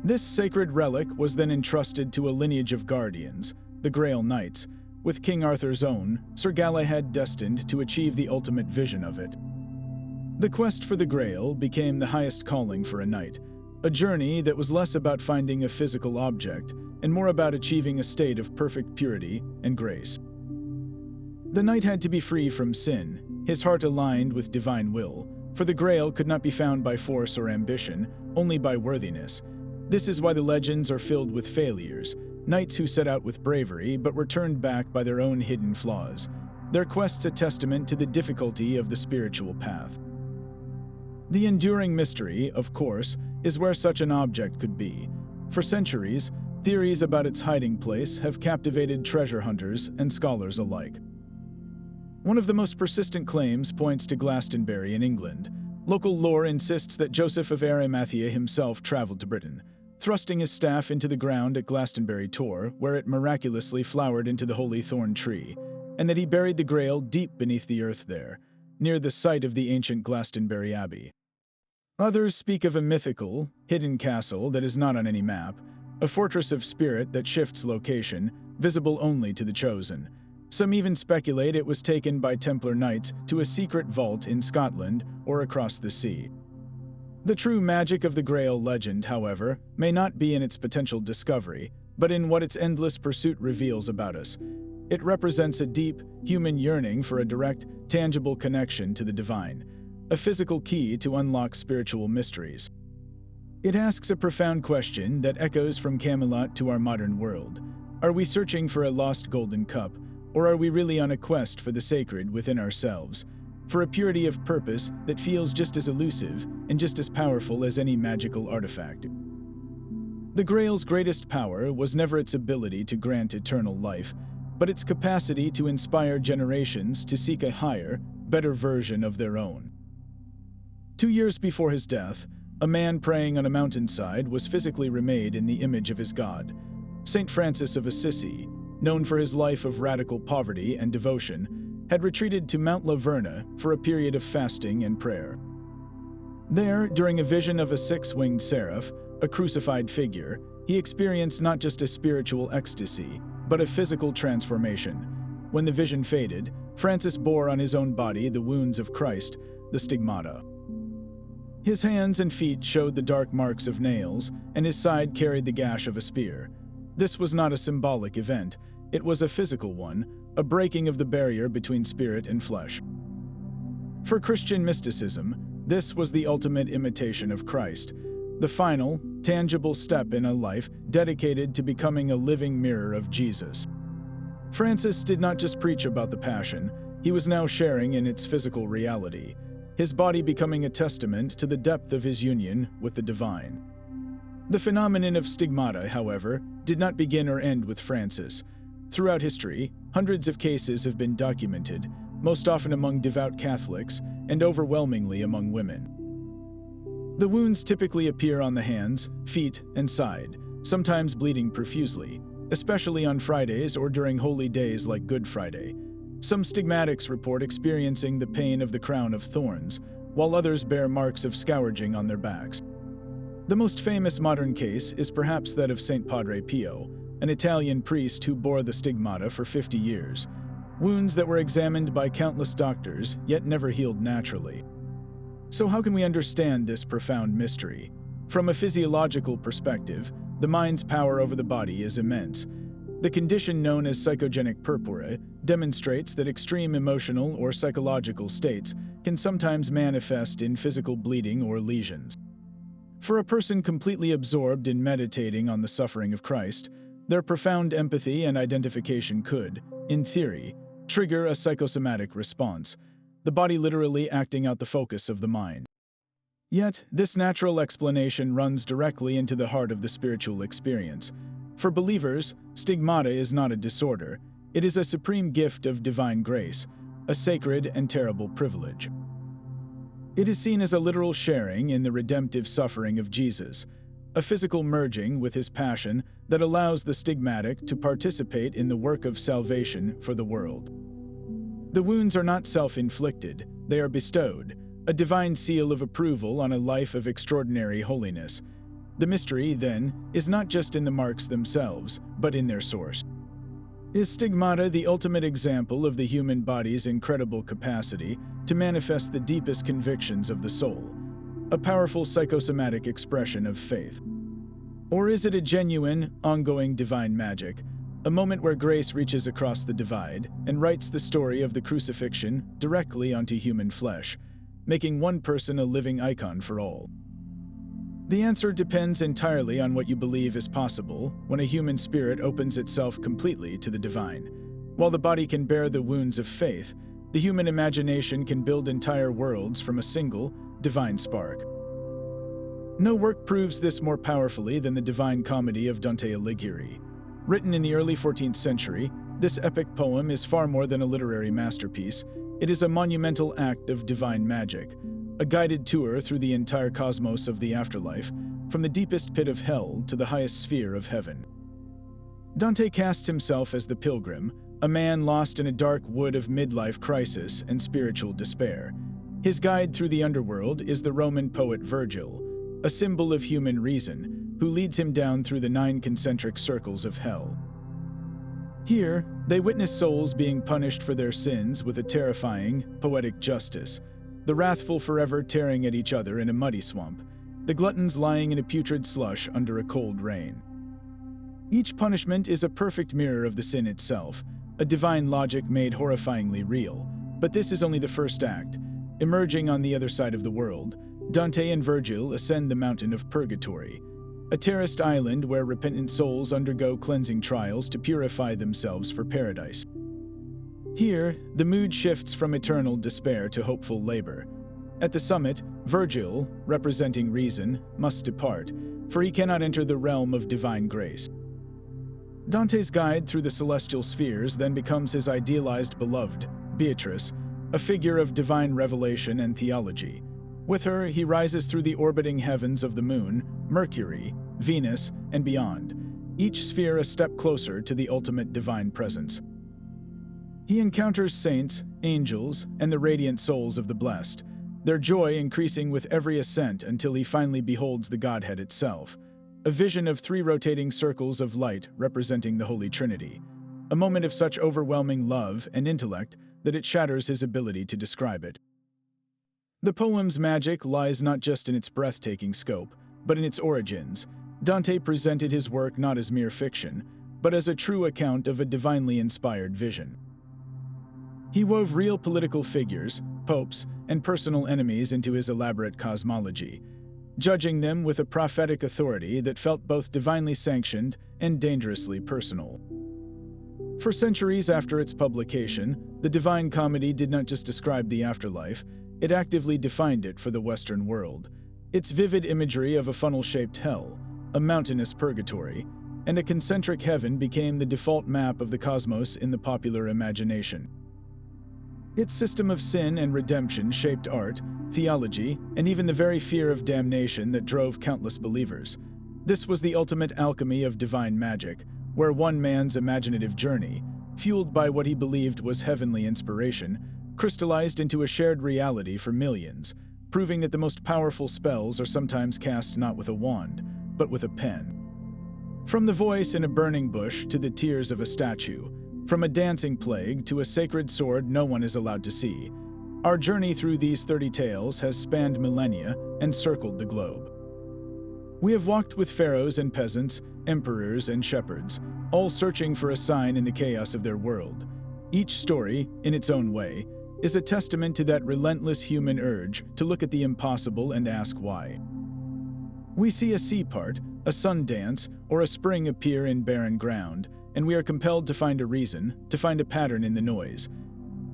This sacred relic was then entrusted to a lineage of guardians, the Grail Knights, with King Arthur's own, Sir Galahad, destined to achieve the ultimate vision of it. The quest for the Grail became the highest calling for a knight, a journey that was less about finding a physical object and more about achieving a state of perfect purity and grace. The knight had to be free from sin, his heart aligned with divine will, for the Grail could not be found by force or ambition, only by worthiness. This is why the legends are filled with failures, knights who set out with bravery but were turned back by their own hidden flaws. Their quest's a testament to the difficulty of the spiritual path. The enduring mystery, of course, is where such an object could be. For centuries, theories about its hiding place have captivated treasure hunters and scholars alike. One of the most persistent claims points to Glastonbury in England. Local lore insists that Joseph of Arimathea himself traveled to Britain, thrusting his staff into the ground at Glastonbury Tor, where it miraculously flowered into the holy thorn tree, and that he buried the Grail deep beneath the earth there, near the site of the ancient Glastonbury Abbey. Others speak of a mythical, hidden castle that is not on any map, a fortress of spirit that shifts location, visible only to the chosen. Some even speculate it was taken by Templar knights to a secret vault in Scotland or across the sea. The true magic of the Grail legend, however, may not be in its potential discovery, but in what its endless pursuit reveals about us. It represents a deep, human yearning for a direct, tangible connection to the divine, a physical key to unlock spiritual mysteries. It asks a profound question that echoes from Camelot to our modern world. Are we searching for a lost golden cup, or are we really on a quest for the sacred within ourselves, for a purity of purpose that feels just as elusive and just as powerful as any magical artifact? The Grail's greatest power was never its ability to grant eternal life, but its capacity to inspire generations to seek a higher, better version of their own. 2 years before his death, a man praying on a mountainside was physically remade in the image of his god. Saint Francis of Assisi, known for his life of radical poverty and devotion, had retreated to Mount Laverna for a period of fasting and prayer. There, during a vision of a six-winged seraph, a crucified figure, he experienced not just a spiritual ecstasy, but a physical transformation. When the vision faded, Francis bore on his own body the wounds of Christ, the stigmata. His hands and feet showed the dark marks of nails, and his side carried the gash of a spear. This was not a symbolic event, it was a physical one, a breaking of the barrier between spirit and flesh. For Christian mysticism, this was the ultimate imitation of Christ, the final, tangible step in a life dedicated to becoming a living mirror of Jesus. Francis did not just preach about the Passion, he was now sharing in its physical reality, his body becoming a testament to the depth of his union with the divine. The phenomenon of stigmata, however, did not begin or end with Francis. Throughout history, hundreds of cases have been documented, most often among devout Catholics and overwhelmingly among women. The wounds typically appear on the hands, feet, and side, sometimes bleeding profusely, especially on Fridays or during holy days like Good Friday. Some stigmatics report experiencing the pain of the crown of thorns, while others bear marks of scourging on their backs. The most famous modern case is perhaps that of Saint Padre Pio, an Italian priest who bore the stigmata for 50 years, wounds that were examined by countless doctors yet never healed naturally. So how can we understand this profound mystery? From a physiological perspective, the mind's power over the body is immense. The condition known as psychogenic purpura demonstrates that extreme emotional or psychological states can sometimes manifest in physical bleeding or lesions. For a person completely absorbed in meditating on the suffering of Christ, their profound empathy and identification could, in theory, trigger a psychosomatic response, the body literally acting out the focus of the mind. Yet, this natural explanation runs directly into the heart of the spiritual experience. For believers, stigmata is not a disorder, it is a supreme gift of divine grace, a sacred and terrible privilege. It is seen as a literal sharing in the redemptive suffering of Jesus, a physical merging with his passion that allows the stigmatic to participate in the work of salvation for the world. The wounds are not self-inflicted, they are bestowed, a divine seal of approval on a life of extraordinary holiness. The mystery, then, is not just in the marks themselves, but in their source. Is stigmata the ultimate example of the human body's incredible capacity to manifest the deepest convictions of the soul, a powerful psychosomatic expression of faith? Or is it a genuine, ongoing divine magic, a moment where grace reaches across the divide and writes the story of the crucifixion directly onto human flesh, making one person a living icon for all? The answer depends entirely on what you believe is possible when a human spirit opens itself completely to the divine. While the body can bear the wounds of faith, the human imagination can build entire worlds from a single, divine spark. No work proves this more powerfully than the Divine Comedy of Dante Alighieri. Written in the early 14th century, this epic poem is far more than a literary masterpiece. It is a monumental act of divine magic, a guided tour through the entire cosmos of the afterlife, from the deepest pit of hell to the highest sphere of heaven. Dante casts himself as the pilgrim, a man lost in a dark wood of midlife crisis and spiritual despair. His guide through the underworld is the Roman poet Virgil, a symbol of human reason, who leads him down through the 9 concentric circles of hell. Here, they witness souls being punished for their sins with a terrifying, poetic justice, the wrathful forever tearing at each other in a muddy swamp, the gluttons lying in a putrid slush under a cold rain. Each punishment is a perfect mirror of the sin itself, a divine logic made horrifyingly real. But this is only the first act. emerging on the other side of the world, Dante and Virgil ascend the mountain of Purgatory, a terraced island where repentant souls undergo cleansing trials to purify themselves for paradise. Here, the mood shifts from eternal despair to hopeful labor. At the summit, Virgil, representing reason, must depart, for he cannot enter the realm of divine grace. Dante's guide through the celestial spheres then becomes his idealized beloved, Beatrice, a figure of divine revelation and theology. With her, he rises through the orbiting heavens of the Moon, Mercury, Venus, and beyond, each sphere a step closer to the ultimate divine presence. He encounters saints, angels, and the radiant souls of the blessed, their joy increasing with every ascent until he finally beholds the Godhead itself, a vision of 3 rotating circles of light representing the Holy Trinity, a moment of such overwhelming love and intellect that it shatters his ability to describe it. The poem's magic lies not just in its breathtaking scope, but in its origins. Dante presented his work not as mere fiction, but as a true account of a divinely inspired vision. He wove real political figures, popes, and personal enemies into his elaborate cosmology, judging them with a prophetic authority that felt both divinely sanctioned and dangerously personal. For centuries after its publication, the Divine Comedy did not just describe the afterlife, it actively defined it for the Western world. Its vivid imagery of a funnel-shaped hell, a mountainous purgatory, and a concentric heaven became the default map of the cosmos in the popular imagination. Its system of sin and redemption shaped art, theology, and even the very fear of damnation that drove countless believers. This was the ultimate alchemy of divine magic, where one man's imaginative journey, fueled by what he believed was heavenly inspiration, crystallized into a shared reality for millions, proving that the most powerful spells are sometimes cast not with a wand, but with a pen. From the voice in a burning bush to the tears of a statue, from a dancing plague to a sacred sword no one is allowed to see, our journey through these 30 tales has spanned millennia and circled the globe. We have walked with pharaohs and peasants, emperors and shepherds, all searching for a sign in the chaos of their world. Each story, in its own way, is a testament to that relentless human urge to look at the impossible and ask why. We see a sea part, a sun dance, or a spring appear in barren ground, and we are compelled to find a reason, to find a pattern in the noise.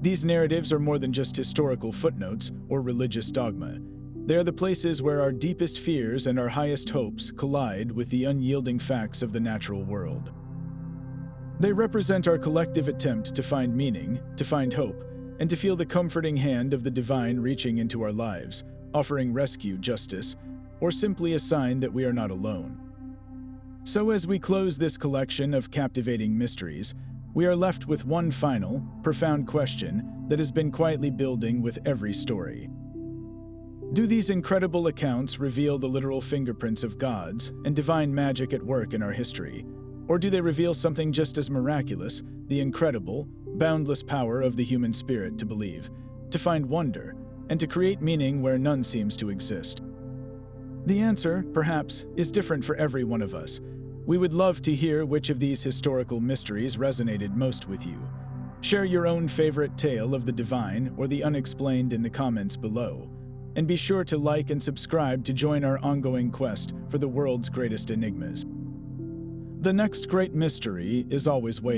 These narratives are more than just historical footnotes or religious dogma. They are the places where our deepest fears and our highest hopes collide with the unyielding facts of the natural world. They represent our collective attempt to find meaning, to find hope, and to feel the comforting hand of the divine reaching into our lives, offering rescue, justice, or simply a sign that we are not alone. So as we close this collection of captivating mysteries, we are left with one final, profound question that has been quietly building with every story. Do these incredible accounts reveal the literal fingerprints of gods and divine magic at work in our history? Or do they reveal something just as miraculous, the incredible, boundless power of the human spirit to believe, to find wonder, and to create meaning where none seems to exist? The answer, perhaps, is different for every one of us. We would love to hear which of these historical mysteries resonated most with you. Share your own favorite tale of the divine or the unexplained in the comments below. And be sure to like and subscribe to join our ongoing quest for the world's greatest enigmas. The next great mystery is always waiting.